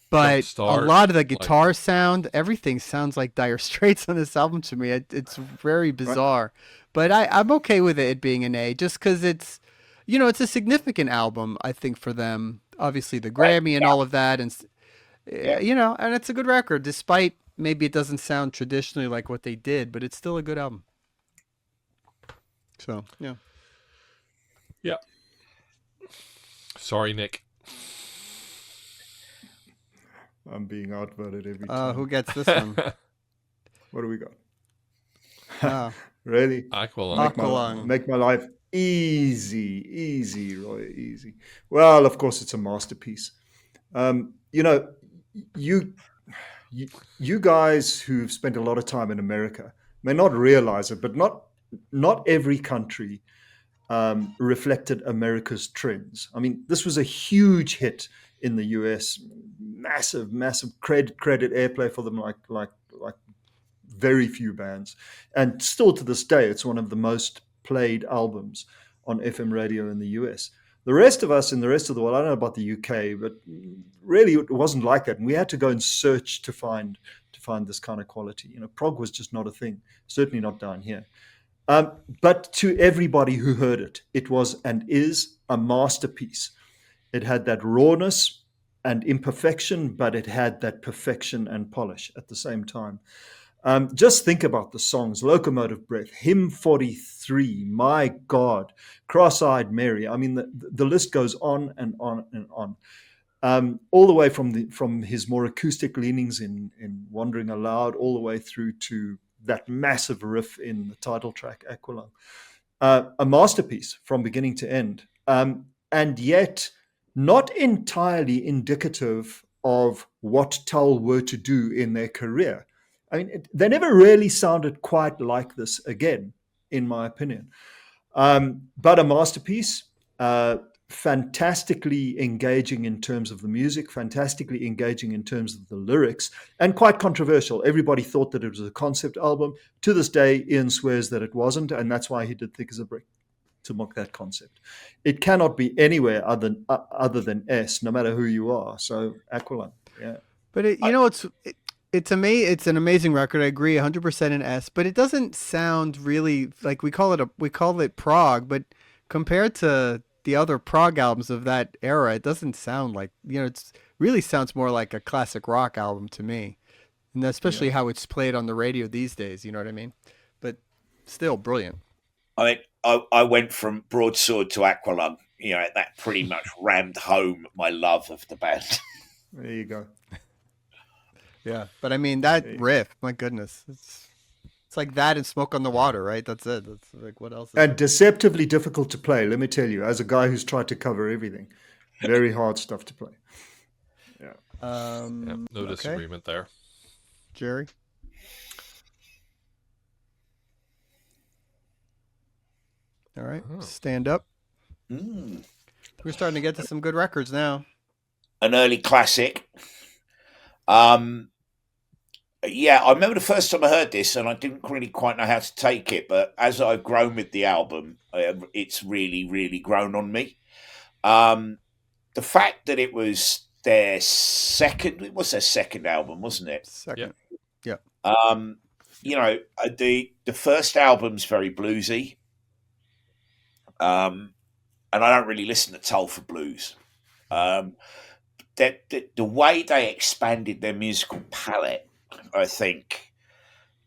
but a
Jumpstart,
lot of the
like
guitar sound, everything sounds like Dire Straits on this album to me. It's very
Right.
bizarre, but I'm okay with it being an A, just because it's, it's a significant album, I think, for them. Obviously, the
Right.
Grammy and all of that, and
Yeah.
and it's a good record, despite maybe it doesn't sound traditionally like what they did, but it's still a good album. So yeah.
yeah. Sorry, Nick.
I'm being outvoted every
Who
time.
gets this one?
What do we got?
Uh,
Really?
Aqualung.
Aqualung.
Make my life easy, Roy, easy. Well, of course, it's a masterpiece. You know, you, you guys who've spent a lot of time in America may not realize it, but not every country reflected America's trends. I mean, this was a huge hit in the US, massive credit airplay for them, like very few bands, and still to this day, it's one of the most played albums on FM radio in the US. The rest of us in the rest of the world, I don't know about the UK, but really it wasn't like that, and we had to go and search to find this kind of quality. Prog was just not a thing, certainly not down here. But to everybody who heard it, it was and is a masterpiece. It had that rawness and imperfection, but it had that perfection and polish at the same time. Just think about the songs: Locomotive Breath, Hymn 43, My God, Cross-Eyed Mary. I mean, the list goes on and on and on. All the way from his more acoustic leanings in Wandering Aloud, all the way through to that massive riff in the title track, Aqualung. A masterpiece from beginning to end. And yet not entirely indicative of what Tull were to do in their career. I mean, they never really sounded quite like this again, in my opinion. But a masterpiece, fantastically engaging in terms of the music, fantastically engaging in terms of the lyrics, and quite controversial. Everybody thought that it was a concept album. To this day, Ian swears that it wasn't, and that's why he did Thick as a Brick, to mock that concept. It cannot be anywhere other than S, no matter who you are. So Aqualung, yeah.
But it's an amazing record. I agree 100% in S, but it doesn't sound really like we call it prog, but compared to the other prog albums of that era, it doesn't sound like, it's really sounds more like a classic rock album to me. And especially how it's played on the radio these days, you know what I mean? But still brilliant.
I mean, I went from Broadsword to Aqualung. That pretty much rammed home my love of the band.
There you go.
Yeah, but I mean that riff, my goodness, it's like that and Smoke on the Water, right? That's it. That's like, what else?
And deceptively difficult to play, let me tell you, as a guy who's tried to cover everything. Very hard stuff to play. Yeah.
No disagreement there.
Jerry? All right, stand up. We're starting to get to some good records now.
An early classic. Yeah, I remember the first time I heard this, and I didn't really quite know how to take it. But as I've grown with the album, it's really, really grown on me. The fact that it was their second album, wasn't it?
Second. Yeah.
The first album's very bluesy. And I don't really listen to Tull for blues. The way they expanded their musical palette, I think,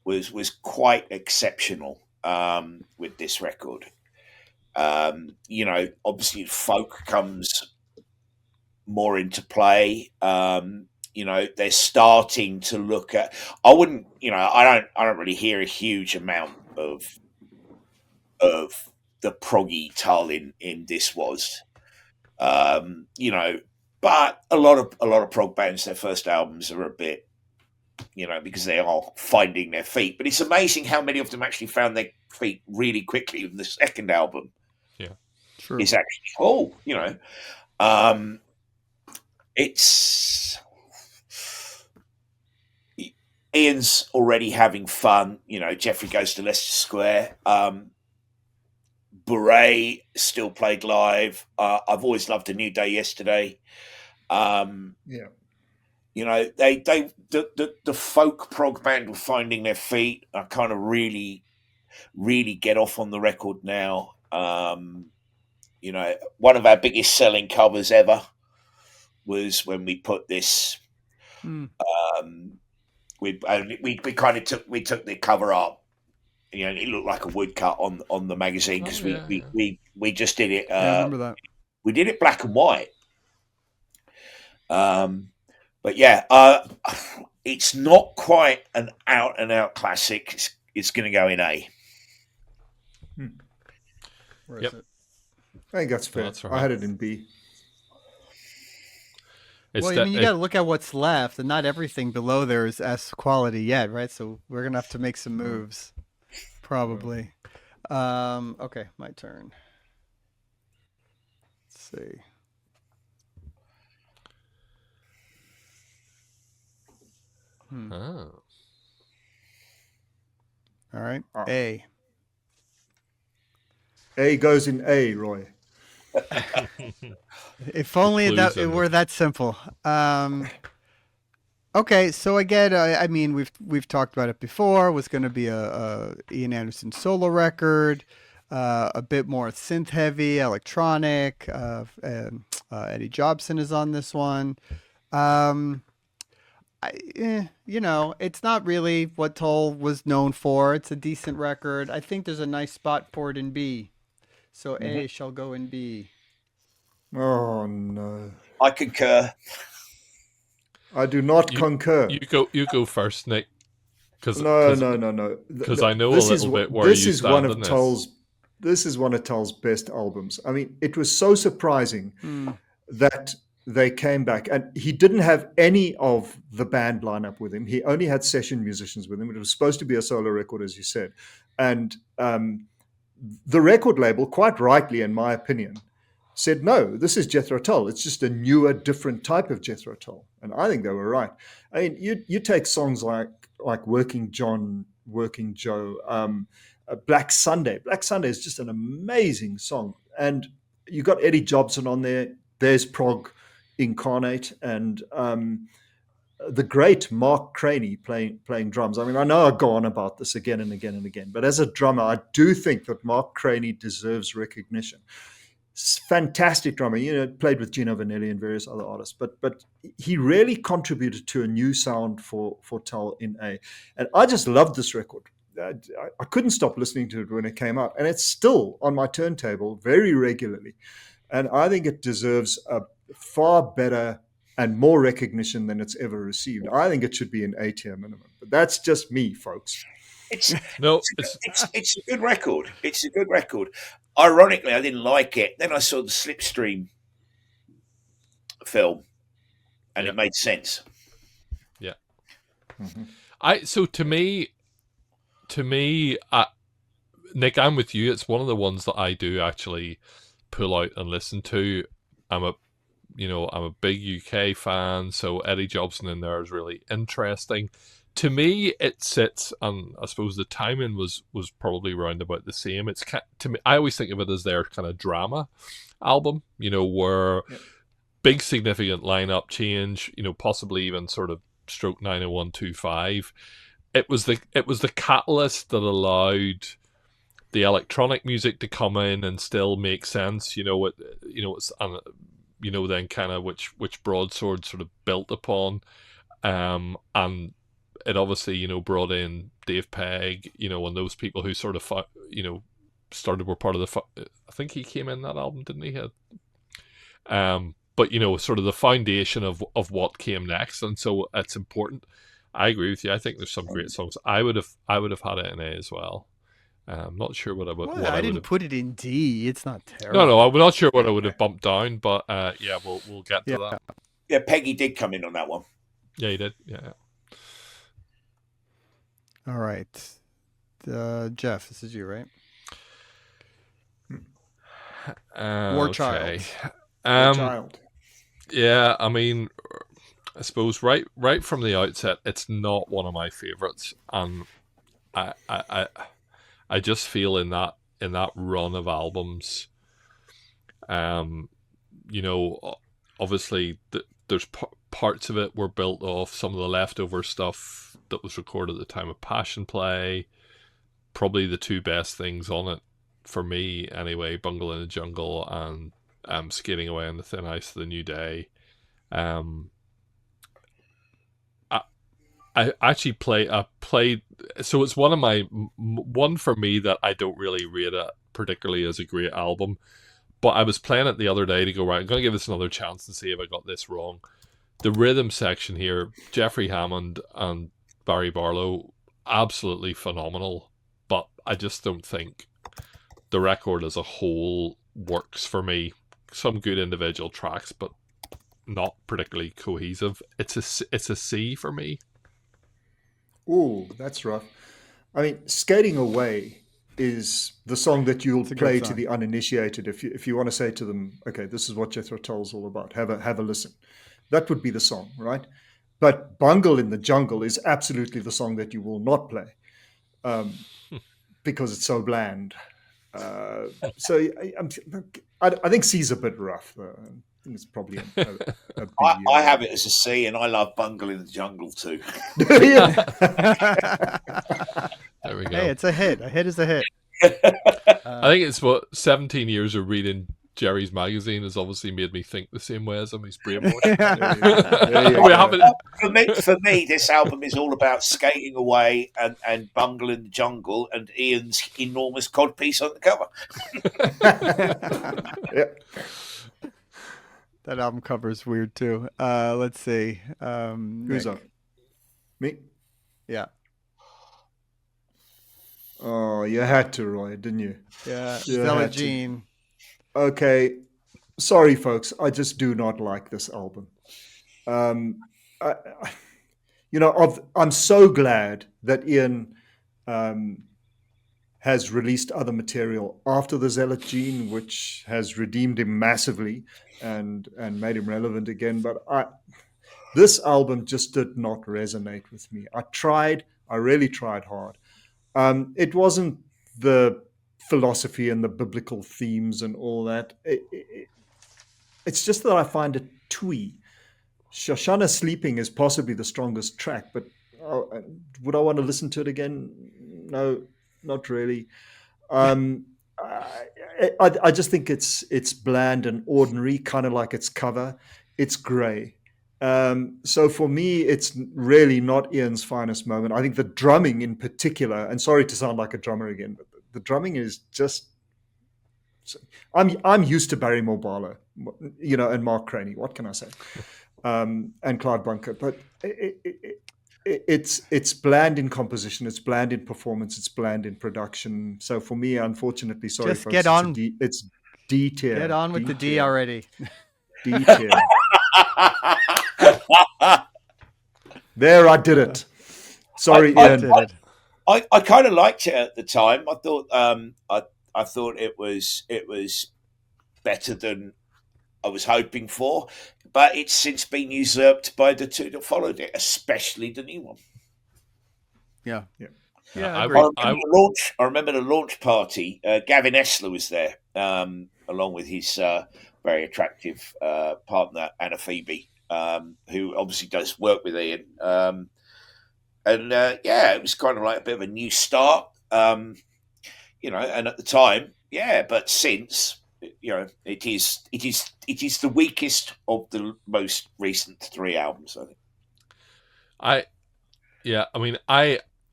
was quite exceptional with this record. Obviously folk comes more into play. They're starting to look at. I don't really hear a huge amount of the proggy Tull in this was. But a lot of prog bands, their first albums are a bit, because they are finding their feet. But it's amazing how many of them actually found their feet really quickly with the second album.
Yeah,
true.
It's actually it's Ian's already having fun. Jeffrey Goes to Leicester Square. Beret still played live. I've always loved A New Day Yesterday.
Yeah.
You know, the folk prog band were finding their feet. I kind of really get off on the record now. You know, one of our biggest selling covers ever was when we put this. We kind of took the cover up. You know, it looked like a woodcut on the magazine because we just did it.
I remember that.
We did it black and white. But yeah, it's not quite an out and out classic. It's going to go in A.
Where is it?
I think that's fair.
That's right.
I had it in B.
Well, I mean, you got to look at what's left, and not everything below there is S quality yet, right? So we're gonna have to make some moves, probably. Okay, my turn. Let's see.
Oh.
All right, A.
A goes in A, Roy.
If only it were that simple. Okay, so again, I mean, we've talked about it before. It was going to be a Ian Anderson solo record, a bit more synth heavy, electronic. Eddie Jobson is on this one. You know, it's not really what Tull was known for. It's a decent record. I think there's a nice spot for it in B. So A shall go in B.
Oh no!
I concur.
I do not concur.
You go first, Nick.
No.
Because I know a little bit where you stand on this.
This is one of Tull's best albums. I mean, it was so surprising that they came back, and he didn't have any of the band lineup with him. He only had session musicians with him. It was supposed to be a solo record, as you said, and the record label, quite rightly, in my opinion, said, no, this is Jethro Tull. It's just a newer, different type of Jethro Tull. And I think they were right. I mean, you take songs like Working John, Working Joe, Black Sunday. Black Sunday is just an amazing song. And you got Eddie Jobson on there. There's Prog Incarnate, and the great Mark Craney playing drums. I mean, I know I go on about this again and again and again, but as a drummer, I do think that Mark Craney deserves recognition. Fantastic drummer, you know, played with Gino Vanelli and various other artists, but he really contributed to a new sound for Tull in A. And I just loved this record. I couldn't stop listening to it when it came out, and it's still on my turntable very regularly. And I think it deserves a far better and more recognition than it's ever received. I think it should be an A tier minimum, but that's just me, folks.
It's a good record. It's a good record. Ironically, I didn't like it. Then I saw the Slipstream film, and it made sense.
Yeah.
Mm-hmm.
So to me, Nick, I'm with you. It's one of the ones that I do actually pull out and listen to. I'm a big UK fan, so Eddie Jobson in there is really interesting. To me, it sits, and I suppose the timing was probably round about the same. It's to me, I always think of it as their kind of drama album, you know, where big significant lineup change, you know, possibly even sort of stroke 90125. It was the catalyst that allowed the electronic music to come in and still make sense, you know. Then kind of which Broadsword sort of built upon, and it obviously, you know, brought in Dave Pegg, you know, and those people who sort of, were part of the. I think he came in that album, didn't he? But you know, sort of the foundation of what came next, and so it's important. I agree with you. I think there's some great songs. I would have had it in A as well. I'm not sure what I would.
Well, I didn't put it in D. It's not terrible.
No, I'm not sure what I would have bumped down, but yeah, we'll get to that.
Yeah, Peggy did come in on that one.
Yeah, he did. Yeah.
All right, Geoff, this is you, right? War
Okay.
Child.
Yeah, I mean, I suppose right from the outset, it's not one of my favorites, and I just feel in that run of albums, you know, obviously there's parts of it were built off some of the leftover stuff that was recorded at the time of Passion Play. Probably the two best things on it, for me anyway, Bungle in the Jungle and Skating Away on the Thin Ice of the New Day. I actually played, so it's one for me that I don't really rate it particularly as a great album, but I was playing it the other day to go, right, I'm going to give this another chance and see if I got this wrong. The rhythm section here, Jeffrey Hammond and Barry Barlow, absolutely phenomenal, but I just don't think the record as a whole works for me. Some good individual tracks, but not particularly cohesive. It's a C for me.
Ooh, that's rough. I mean, Skating Away is the song that you'll play to the uninitiated if you want to say to them, okay, this is what Jethro Tull's all about. Have a listen. That would be the song, right? But Bungle in the Jungle is absolutely the song that you will not play because it's so bland. So I think C's a bit rough. I think it's probably a B.
I have it as a C, and I love Bungle in the Jungle too.
There we go.
Hey, it's a hit. A hit is a hit.
I think it's 17 years of reading Jerry's magazine has obviously made me think the same way as him. He's brainwashed.
For me, this album is all about Skating Away and Bungle in the Jungle and Ian's enormous codpiece on the cover.
That album cover is weird too. Let's see.
Who's up? Me?
Yeah.
Oh, you had to, Roy, didn't you?
Yeah. Stella Jean.
Okay. Sorry, folks. I just do not like this album. I'm so glad that Ian has released other material after the Zealot Gene, which has redeemed him massively and made him relevant again. But this album just did not resonate with me. I really tried hard. It wasn't the philosophy and the biblical themes and all that. It's just that I find it twee. Shoshana Sleeping is possibly the strongest track, but would I want to listen to it again? No, not really. I just think it's bland and ordinary, kind of like its cover. It's grey. So for me, it's really not Ian's finest moment. I think the drumming in particular, and sorry to sound like a drummer again, but the drumming is just. I'm used to Barrymore Barlow, and Mark Craney. What can I say? And Clyde Bunker, but it's bland in composition, it's bland in performance, it's bland in production. So for me, unfortunately, sorry,
just
folks,
get on.
It's D tier.
Get on with the D already.
D tier. There, I did it. Sorry, Ian.
I kind of liked it at the time. I thought I thought it was better than I was hoping for, but it's since been usurped by the two that followed it, especially the new one.
Yeah.
I remember the launch party. Gavin Esler was there, along with his very attractive partner Anna Phoebe, who obviously does work with Ian. It was kind of like a bit of a new start, and at the time, but since, it is the weakest of the most recent three albums, I think.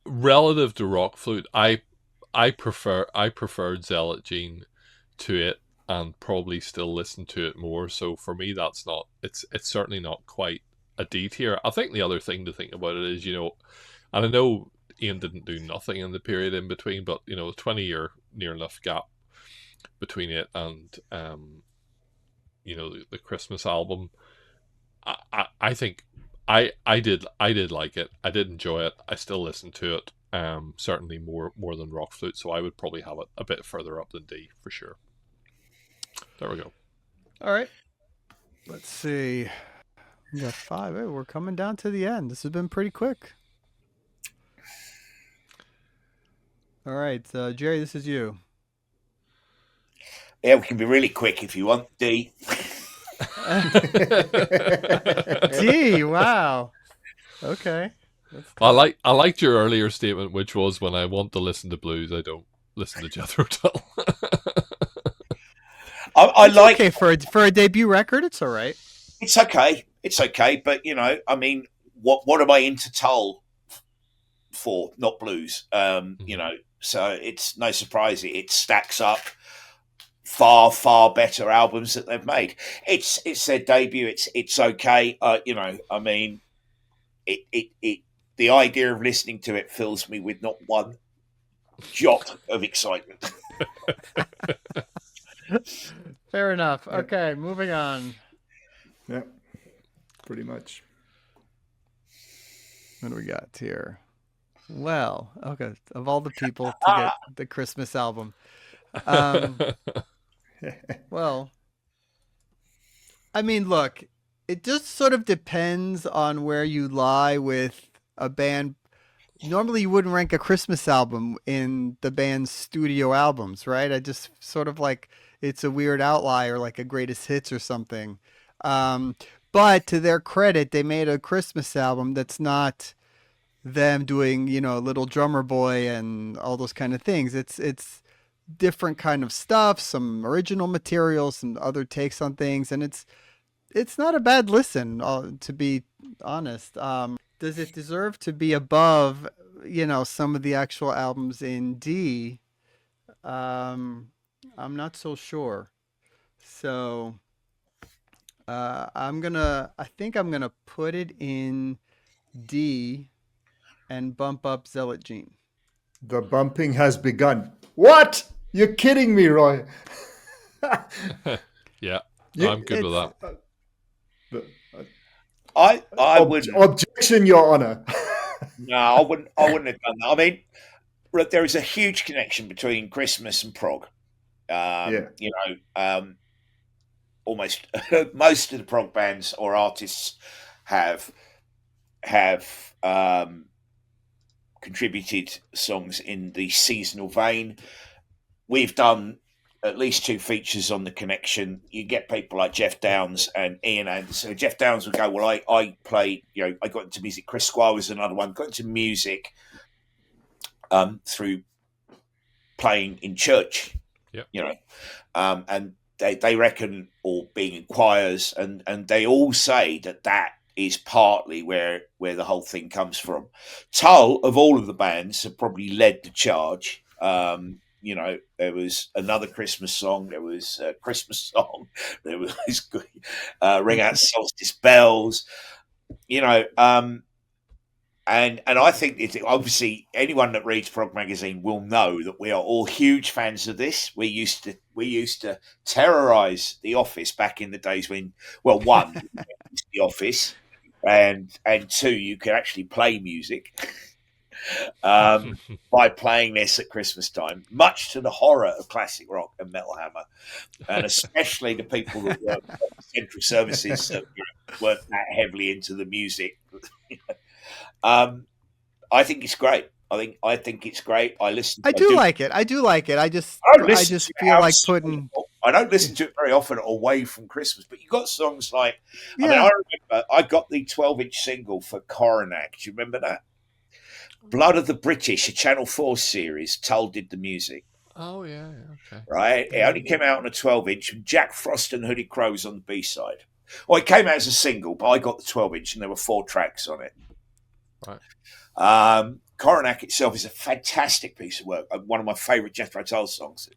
Relative to Rock Flute, I preferred Zealot Gene to it, and probably still listen to it more. So for me, it's certainly not quite a D tier. I think the other thing to think about it is, and I know Ian didn't do nothing in the period in between, but 20-year near enough gap between it and the Christmas album. I think I did like it. I did enjoy it. I still listen to it. Certainly more than Rock Flute, so I would probably have it a bit further up than D for sure. There we go.
All right. Let's see. We got 5. Hey, we're coming down to the end. This has been pretty quick. All right, Jerry, this is you.
Yeah, we can be really quick if you want. D.
D. Wow. Okay. That's
I liked your earlier statement, which was when I want to listen to blues, I don't listen to Jethro Tull.
I
It's
like
okay for a debut record. It's all right.
it's okay. It's okay, but I mean, what am I into Tull for? Not blues. So it's no surprise it stacks up far better albums that they've made. It's their debut. It's okay. I mean, it the idea of listening to it fills me with not one jot of excitement.
Fair enough. Okay, moving on.
Yeah, pretty much.
What do we got here? Well, okay, of all the people to get the Christmas album. Well, I mean, look, it just sort of depends on where you lie with a band. Normally, you wouldn't rank a Christmas album in the band's studio albums, right? I just sort of like it's a weird outlier, like a greatest hits or something. Um, but to their credit, they made a Christmas album that's not them doing, Little Drummer Boy and all those kind of things. It's different kind of stuff, some original material, some other takes on things, and it's not a bad listen, to be honest. Does it deserve to be above, some of the actual albums in D? I'm not so sure. So I think I'm gonna put it in D and bump up Zealot Gene.
The bumping has begun. What? You're kidding me, Roy.
Yeah, I'm good with that.
I wouldn't.
Objection, Your Honor.
No, I wouldn't have done that. I mean, look, there is a huge connection between Christmas and prog. Almost most of the prog bands or artists have contributed songs in the seasonal vein. We've done at least 2 features on the connection. You get people like Jeff Downes and Ian Anderson. Jeff Downes would go, well, I played, I got into music. Chris Squire was another one. Got into music through playing in church, and they reckon, or being in choirs, and they all say that is partly where the whole thing comes from. Tull, of all of the bands, have probably led the charge. There was another Christmas song. There was a Christmas song. There was Ring Out Solstice Bells. And I think obviously anyone that reads Prog magazine will know that we are all huge fans of this. We used to terrorize the office back in the days when, well, one, the office, and 2, you could actually play music. By playing this at Christmas time, much to the horror of classic rock and Metal Hammer, and especially the people that work at central services that weren't that heavily into the music. I think it's great. I think it's great. I
do like it. I just feel like putting.
I don't listen to it very often away from Christmas, but you got songs like. I mean, I remember I got the 12-inch single for Coronac. Do you remember that? Blood of the British, a Channel 4 series. Tull did the music.
Oh, yeah, okay.
Right? It only came out on a 12-inch. Jack Frost and Hooded Crows on the B-side. Well, it came out as a single, but I got the 12-inch and there were 4 tracks on it.
Right.
Coronac itself is a fantastic piece of work. One of my favourite Jethro Tull songs.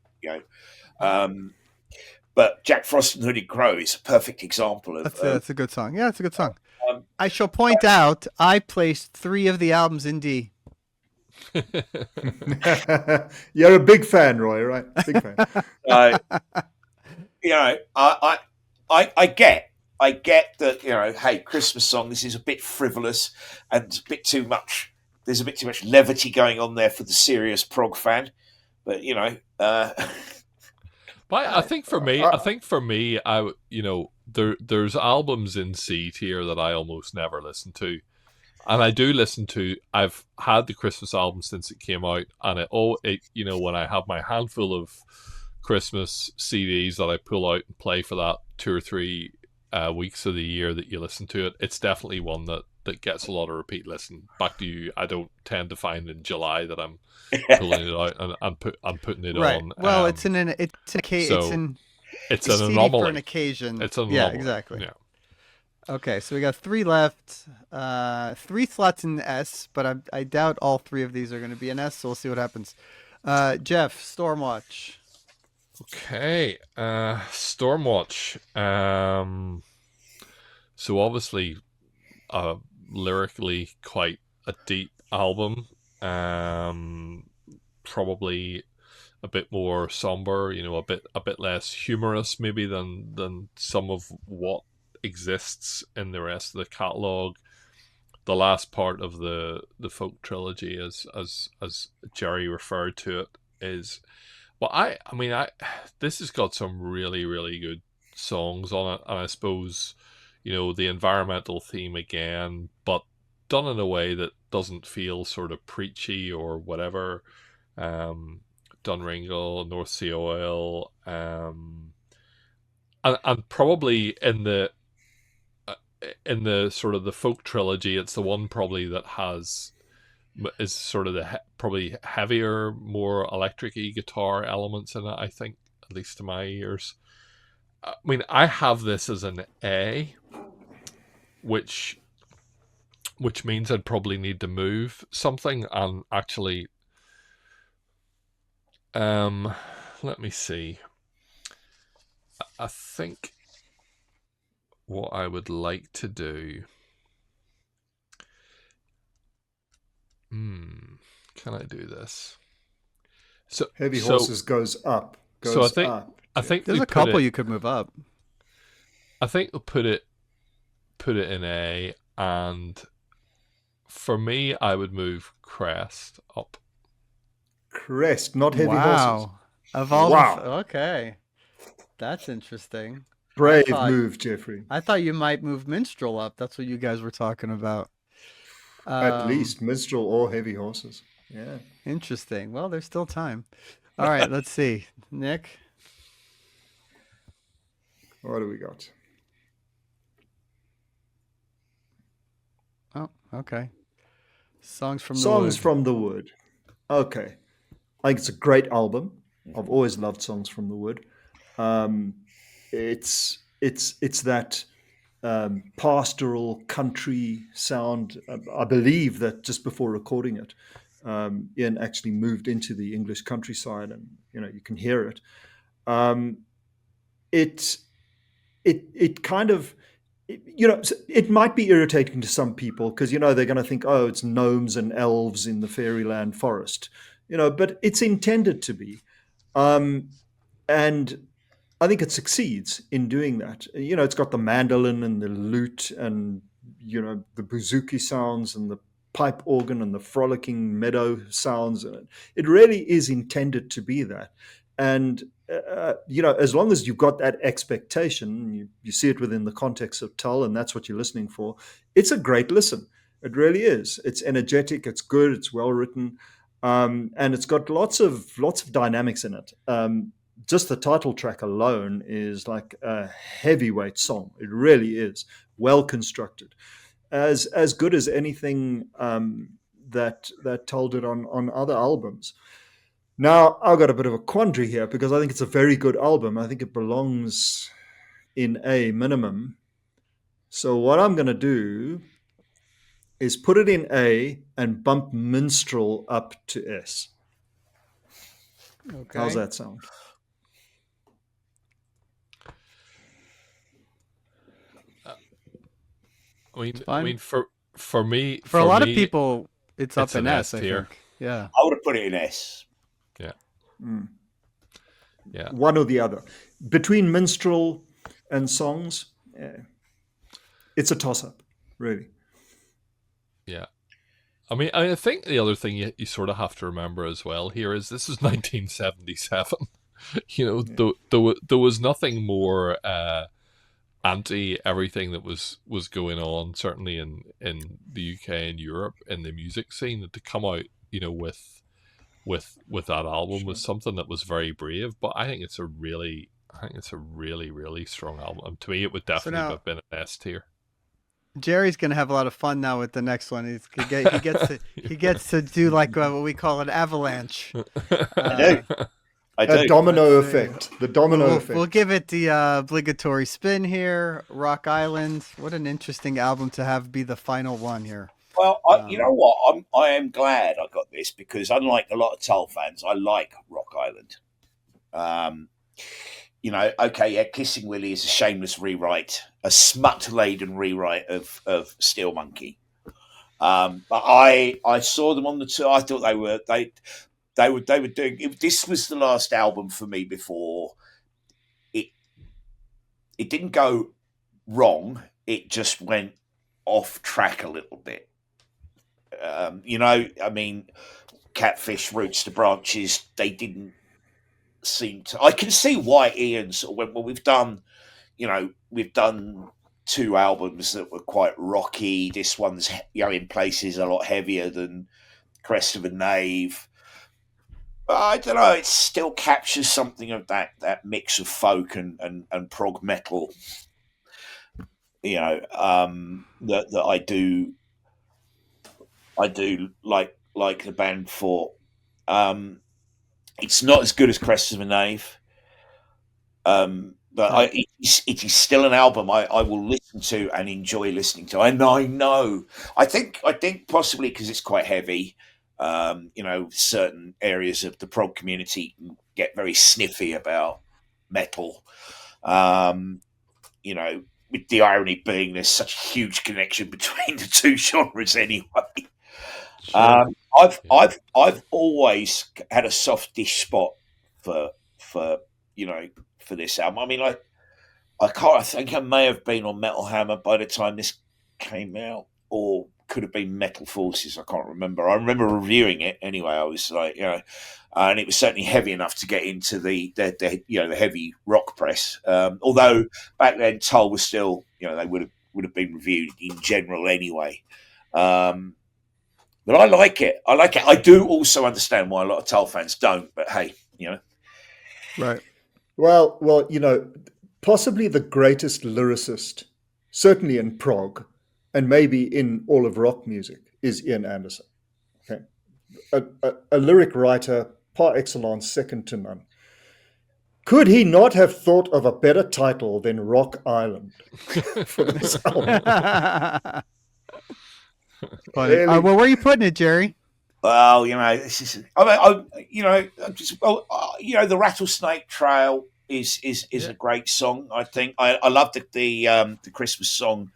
But Jack Frost and Hooded Crow is a perfect example of...
That's a good song. Yeah, it's a good song. I shall point out, I placed 3 of the albums in D.
You're a big fan, Roy, right? Big fan.
I get that, hey, Christmas song, this is a bit frivolous and a bit too much. There's a bit too much levity going on there for the serious prog fan. But,
But I think for me, there's albums in C tier that I almost never listen to. And I do listen to. I've had the Christmas album since it came out, and when I have my handful of Christmas CDs that I pull out and play for that 2 or 3 weeks of the year that you listen to it, it's definitely one that gets a lot of repeat listen. Back to you, I don't tend to find in July that I'm pulling it out and putting it
Right.
on.
Well, it's an
It's
a
an
CD for an
anomaly.
occasion.
It's an
Yeah,
anomaly.
exactly.
Yeah.
Okay, so we got 3 left. 3 slots in S, but I doubt all 3 of these are going to be in S, so we'll see what happens. Geoff, Stormwatch.
Okay. Stormwatch. So obviously, lyrically quite a deep album. Probably a bit more somber, a bit less humorous maybe than some of what exists in the rest of the catalog. The last part of the folk trilogy, as Jerry referred to it, is well, I this has got some really really good songs on it, and I suppose the environmental theme again, but done in a way that doesn't feel sort of preachy or whatever. Dunringle, North Sea Oil, and probably in the sort of the folk trilogy, it's the one probably that is sort of the probably heavier, more electric-y guitar elements in it. I think, at least to my ears. I mean, I have this as an A, which means I'd probably need to move something, and actually, let me see. I think what I would like to do. Can I do this? So
Heavy Horses goes up.
So
Goes up.
I think
There's
we
a
put
couple
it.
you could move up.
I think we'll put it in A, and for me, I would move Crest up.
Crest, not Heavy Horses.
Wow. Of all
Wow.
Okay. That's interesting.
Brave move, Jeffrey.
I thought you might move Minstrel up. That's what you guys were talking about.
At least Minstrel or Heavy Horses. Yeah.
Interesting. Well, there's still time. All right, let's see. Nick?
What do we got?
Oh, okay. Songs from
the Wood. Okay. I think it's a great album. I've always loved Songs from the Wood. It's that pastoral country sound. I believe that just before recording it, Ian actually moved into the English countryside, and you can hear it. It kind of, it might be irritating to some people because they're going to think, oh, it's gnomes and elves in the fairyland forest, but it's intended to be, and I think it succeeds in doing that. It's got the mandolin and the lute and the bouzouki sounds and the pipe organ and the frolicking meadow sounds, and it really is intended to be that. And as long as you've got that expectation, you see it within the context of Tull, and that's what you're listening for. It's a great listen. It really is. It's energetic. It's good. It's well written, and it's got lots of dynamics in it. Just the title track alone is like a heavyweight song. It really is well constructed, as good as anything that Tull did on other albums. Now, I've got a bit of a quandary here because I think it's a very good album. I think it belongs in A minimum. So what I'm going to do is put it in A and bump Minstrel up to S.
Okay.
How's that sound?
I mean, for me,
for a lot of people, it's up in S. I think. Yeah.
I would have put it in S.
Yeah. Yeah.
One or the other. Between Minstrel and Songs, it's a toss-up, really.
Yeah. I mean, I think the other thing you sort of have to remember as well here is this is 1977. There was nothing more anti everything that was going on, certainly in the UK and Europe in the music scene, that to come out, with that album was something that was very brave. But I think it's a really I think it's a really, really strong album. To me, it would definitely
now-
have been an S tier.
Jerry's gonna have a lot of fun now with the next one. He gets to do like what we call an avalanche.
I do.
A domino
Let's see.
effect. The domino effect.
We'll give it the obligatory spin here. Rock Island. What an interesting album to have be the final one here.
Well, you know what? I am glad I got this because, unlike a lot of Tull fans, I like Rock Island. You know, okay, yeah, Kissing Willie is a shameless rewrite, a smut-laden rewrite of Steel Monkey. But I saw them on the tour. I thought they were doing. This was the last album for me before it didn't go wrong. It just went off track a little bit. You know, I mean, Catfish, Roots to Branches, they didn't seem to. I can see why Ian sort of went, well, we've done 2 albums that were quite rocky. This one's, you know, in places a lot heavier than Crest of a Knave. But I don't know, it still captures something of that mix of folk and prog metal, you know, that I do like the band for. It's not as good as Crest of a Knave, but it is still an album I will listen to and enjoy listening to. And I think possibly because it's quite heavy. You know, certain areas of the prog community get very sniffy about metal. You know, with the irony being there's such a huge connection between the two genres anyway.
Sure.
I've always had a softish spot for this album. I mean, I think I may have been on Metal Hammer by the time this came out, or could have been Metal Forces. I can't remember. I remember reviewing it anyway. I was like, you know, and it was certainly heavy enough to get into the heavy rock press. Although back then Tull was still, you know, they would have been reviewed in general anyway. But I like it. I do also understand why a lot of Tull fans don't. But hey, you know,
Right.
Well, you know, possibly the greatest lyricist, certainly in prog, and maybe in all of rock music, is Ian Anderson. Okay, a lyric writer par excellence, second to none. Could he not have thought of a better title than Rock Island for this album?
Funny. Well, where are you putting it, Jerry?
well, you know, this is. The Rattlesnake Trail is a great song. I think I love the Christmas song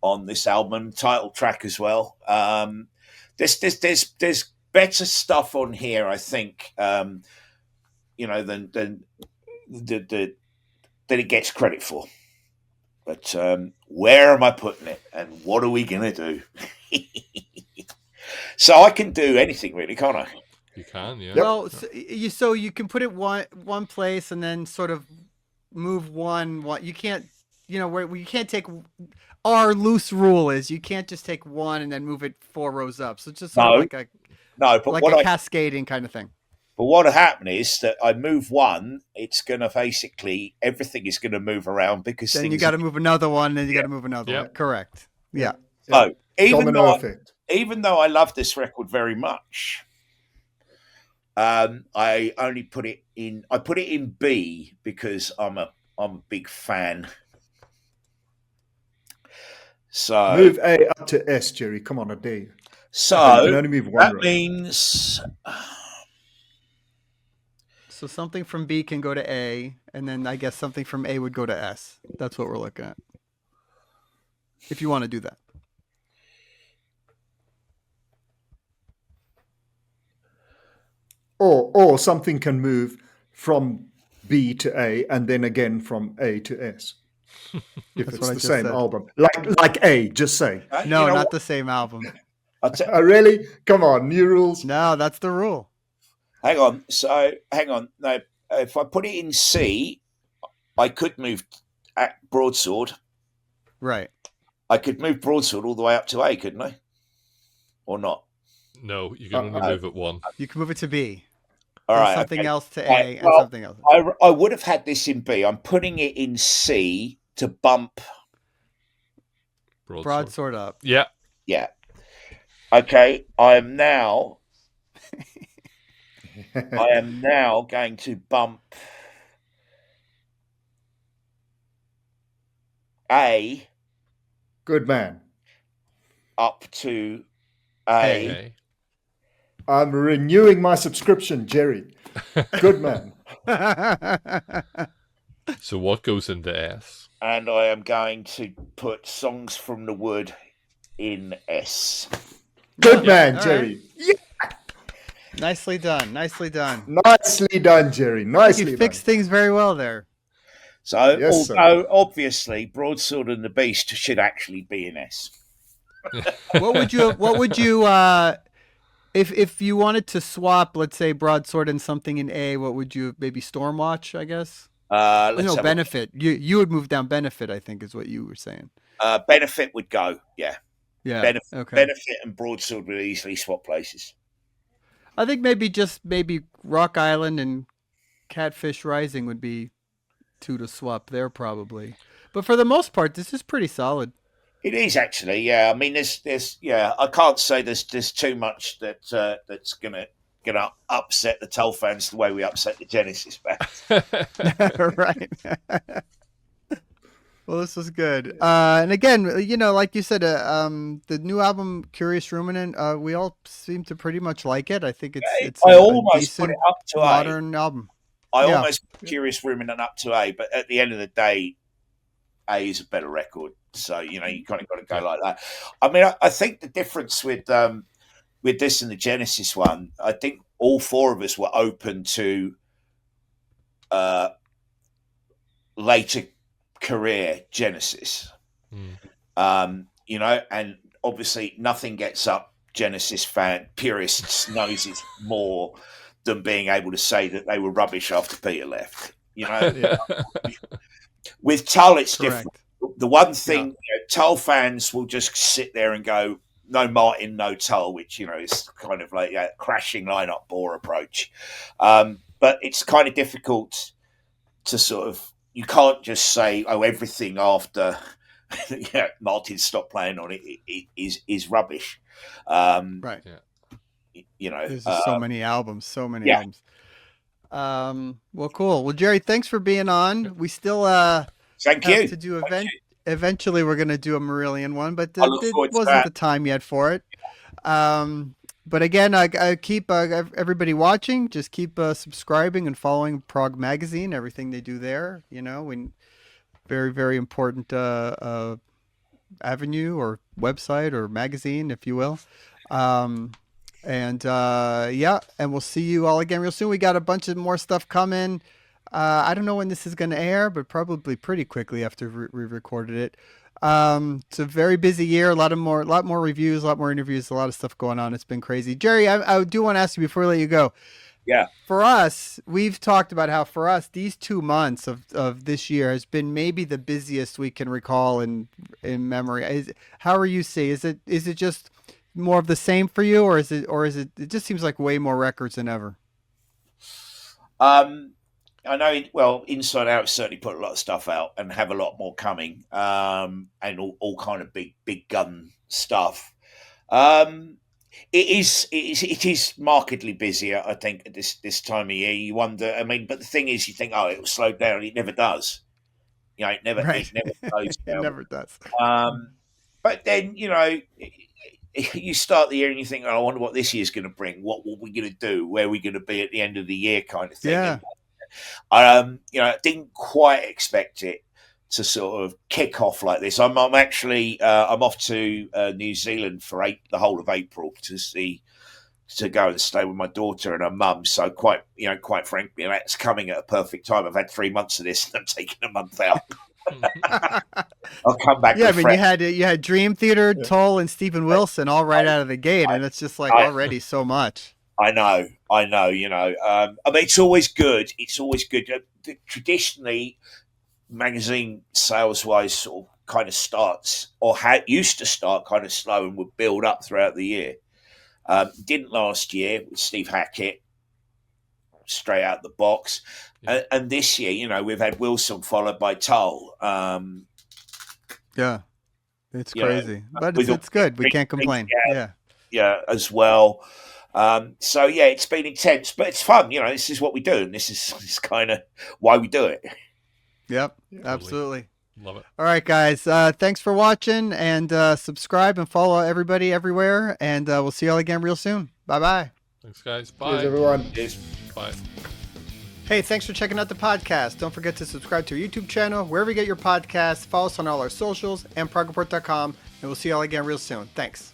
on this album, title track as well. There's better stuff on here, I think. You know, than it gets credit for. But where am I putting it, and what are we gonna do? So I can do anything, really, can't I?
You can, yeah.
Well, so you can put it one place and then sort of move one. You can't, you know, where you can't take. Our loose rule is you can't just take one and then move it 4 rows up. So it's just sort of like a cascading kind of thing.
But what will happen is that I move one, it's going to basically, everything is going to move around because
then you got to move another one, and you got to move another one. Correct. Yeah.
So
Domino effect.
even though I love this record very much, I only put it in. I put it in B because I'm a big fan. So
Move A up to S, Jerry. Come on, I dare you.
So
you can only move one
that
row.
means.
So something from B can go to A, and then I guess something from A would go to S. That's what we're looking at. If you want to do that.
Or something can move from B to A and then again from A to S. If
That's
it's
what I
the
just
same
said.
album. Like A, just say.
No,
you know
not
what?
the same album.
Really? Come on, new rules.
No, that's the rule.
Hang on. So hang on. No, if I put it in C, I could move at Broadsword.
Right.
I could move Broadsword all the way up to A, couldn't I? Or not?
No, you can only move it one.
You can move it to B.
All
then
right.
something
Okay.
else to
Right,
A, and
well,
something else.
I would have had this in B. I'm putting it in C to bump.
Broadsword up.
Yeah.
Yeah. Okay. I am now going to bump A
Good man.
up to A.
Okay.
I'm renewing my subscription, Jerry. Good man.
So what goes into S?
And I am going to put Songs from the Wood in S.
Good man,
All
Jerry. Yeah.
Nicely done. Nicely done.
Nicely done, Jerry.
I think
Nicely
you
done.
fixed things very well there.
So,
Yes, sir.
although obviously Broadsword and the Beast should actually be in S.
What would you if you wanted to swap, let's say, Broadsword and something in A, what would you, maybe Stormwatch, I guess?
Let's
No,
have
Benefit. You would move down Benefit, I think, is what you were saying.
Benefit would go, yeah.
Yeah.
Benefit,
Okay.
Benefit and Broadsword would easily swap places.
I think maybe Rock Island and Catfish Rising would be two to swap there probably. But for the most part, this is pretty solid.
It is actually, yeah. I mean, yeah. I can't say there's too much that's gonna upset the Tull fans the way we upset the Genesis fans.
Right. Well, this was good. And again, like you said, the new album, Curious Ruminant, we all seem to pretty much like it. I think it's
I
a
almost
decent
put it up to
modern album.
I
Yeah.
almost put Curious Ruminant up to A, but at the end of the day, A is a better record. So you kind of got to go like that. I mean, I think the difference with this and the Genesis one, I think all four of us were open to later career Genesis. And obviously nothing gets up Genesis fan purists' noses more than being able to say that they were rubbish after Peter left. With Tull, it's
Correct.
different. The one thing, Tull fans will just sit there and go, no Martin, no Tull, which, is kind of like a crashing lineup bore approach. But it's kind of difficult to sort of, you can't just say, oh, everything after Martin stopped playing on it is rubbish.
Right. There's just so many albums, albums. Well, cool. Well, Jerry, thanks for being on. We still
Thank
have
you.
to do eventually we're going to do a Marillion one, but it
forward to
wasn't
that.
the time yet for it. But again, I keep everybody watching. Just keep subscribing and following Prog Magazine. Everything they do there, very, very important avenue or website or magazine, if you will. And we'll see you all again real soon. We got a bunch of more stuff coming. I don't know when this is going to air, but probably pretty quickly after we recorded it. It's a very busy year. A lot more reviews, a lot more interviews, a lot of stuff going on. It's been crazy. Jerry, I do want to ask you before I let you go.
Yeah.
For us, we've talked about how for us these 2 months of this year has been maybe the busiest we can recall in memory. How are you seeing? Is it just more of the same for you, or is it just seems like way more records than ever?
I know, well, Inside Out certainly put a lot of stuff out and have a lot more coming, and all kind of big gun stuff. It is markedly busier, I think, at this time of year. You wonder, I mean, but the thing is, you think, oh, it will slow down. It never does. It never slows down.
It never does.
But then, you start the year and you think, oh, I wonder what this year's going to bring. What are we going to do? Where are we going to be at the end of the year, kind of thing.
Yeah.
I didn't quite expect it to sort of kick off like this. I'm actually I'm off to New Zealand for the whole of April to go and stay with my daughter and her mum. So quite frankly, that's coming at a perfect time. I've had 3 months of this and I'm taking a month out. I'll come back.
Yeah, I mean, you had Dream Theater, Tull, and Stephen Wilson all right out of the gate, and it's just like already so much.
I know. I mean, it's always good. Traditionally, magazine sales-wise sort of kind of starts, or used to start kind of slow and would build up throughout the year. Didn't last year with Steve Hackett. straight out the box.
Yeah.
And this year, we've had Wilson followed by Tull.
Yeah, it's
You know,
crazy, but
with
it's good. We can't complain. Yeah.
As well. So yeah, it's been intense, but it's fun. This is what we do, and this is kind of why we do it.
Yep,
Totally.
absolutely.
Love it.
All right, guys. Thanks for watching, and subscribe and follow everybody everywhere, and we'll see you all again real soon. Bye-bye.
Thanks, guys. Bye.
Cheers, everyone.
Cheers.
Bye.
Hey, thanks for checking out the podcast. Don't forget to subscribe to our YouTube channel, wherever you get your podcasts. Follow us on all our socials and progreport.com, and we'll see you all again real soon. Thanks.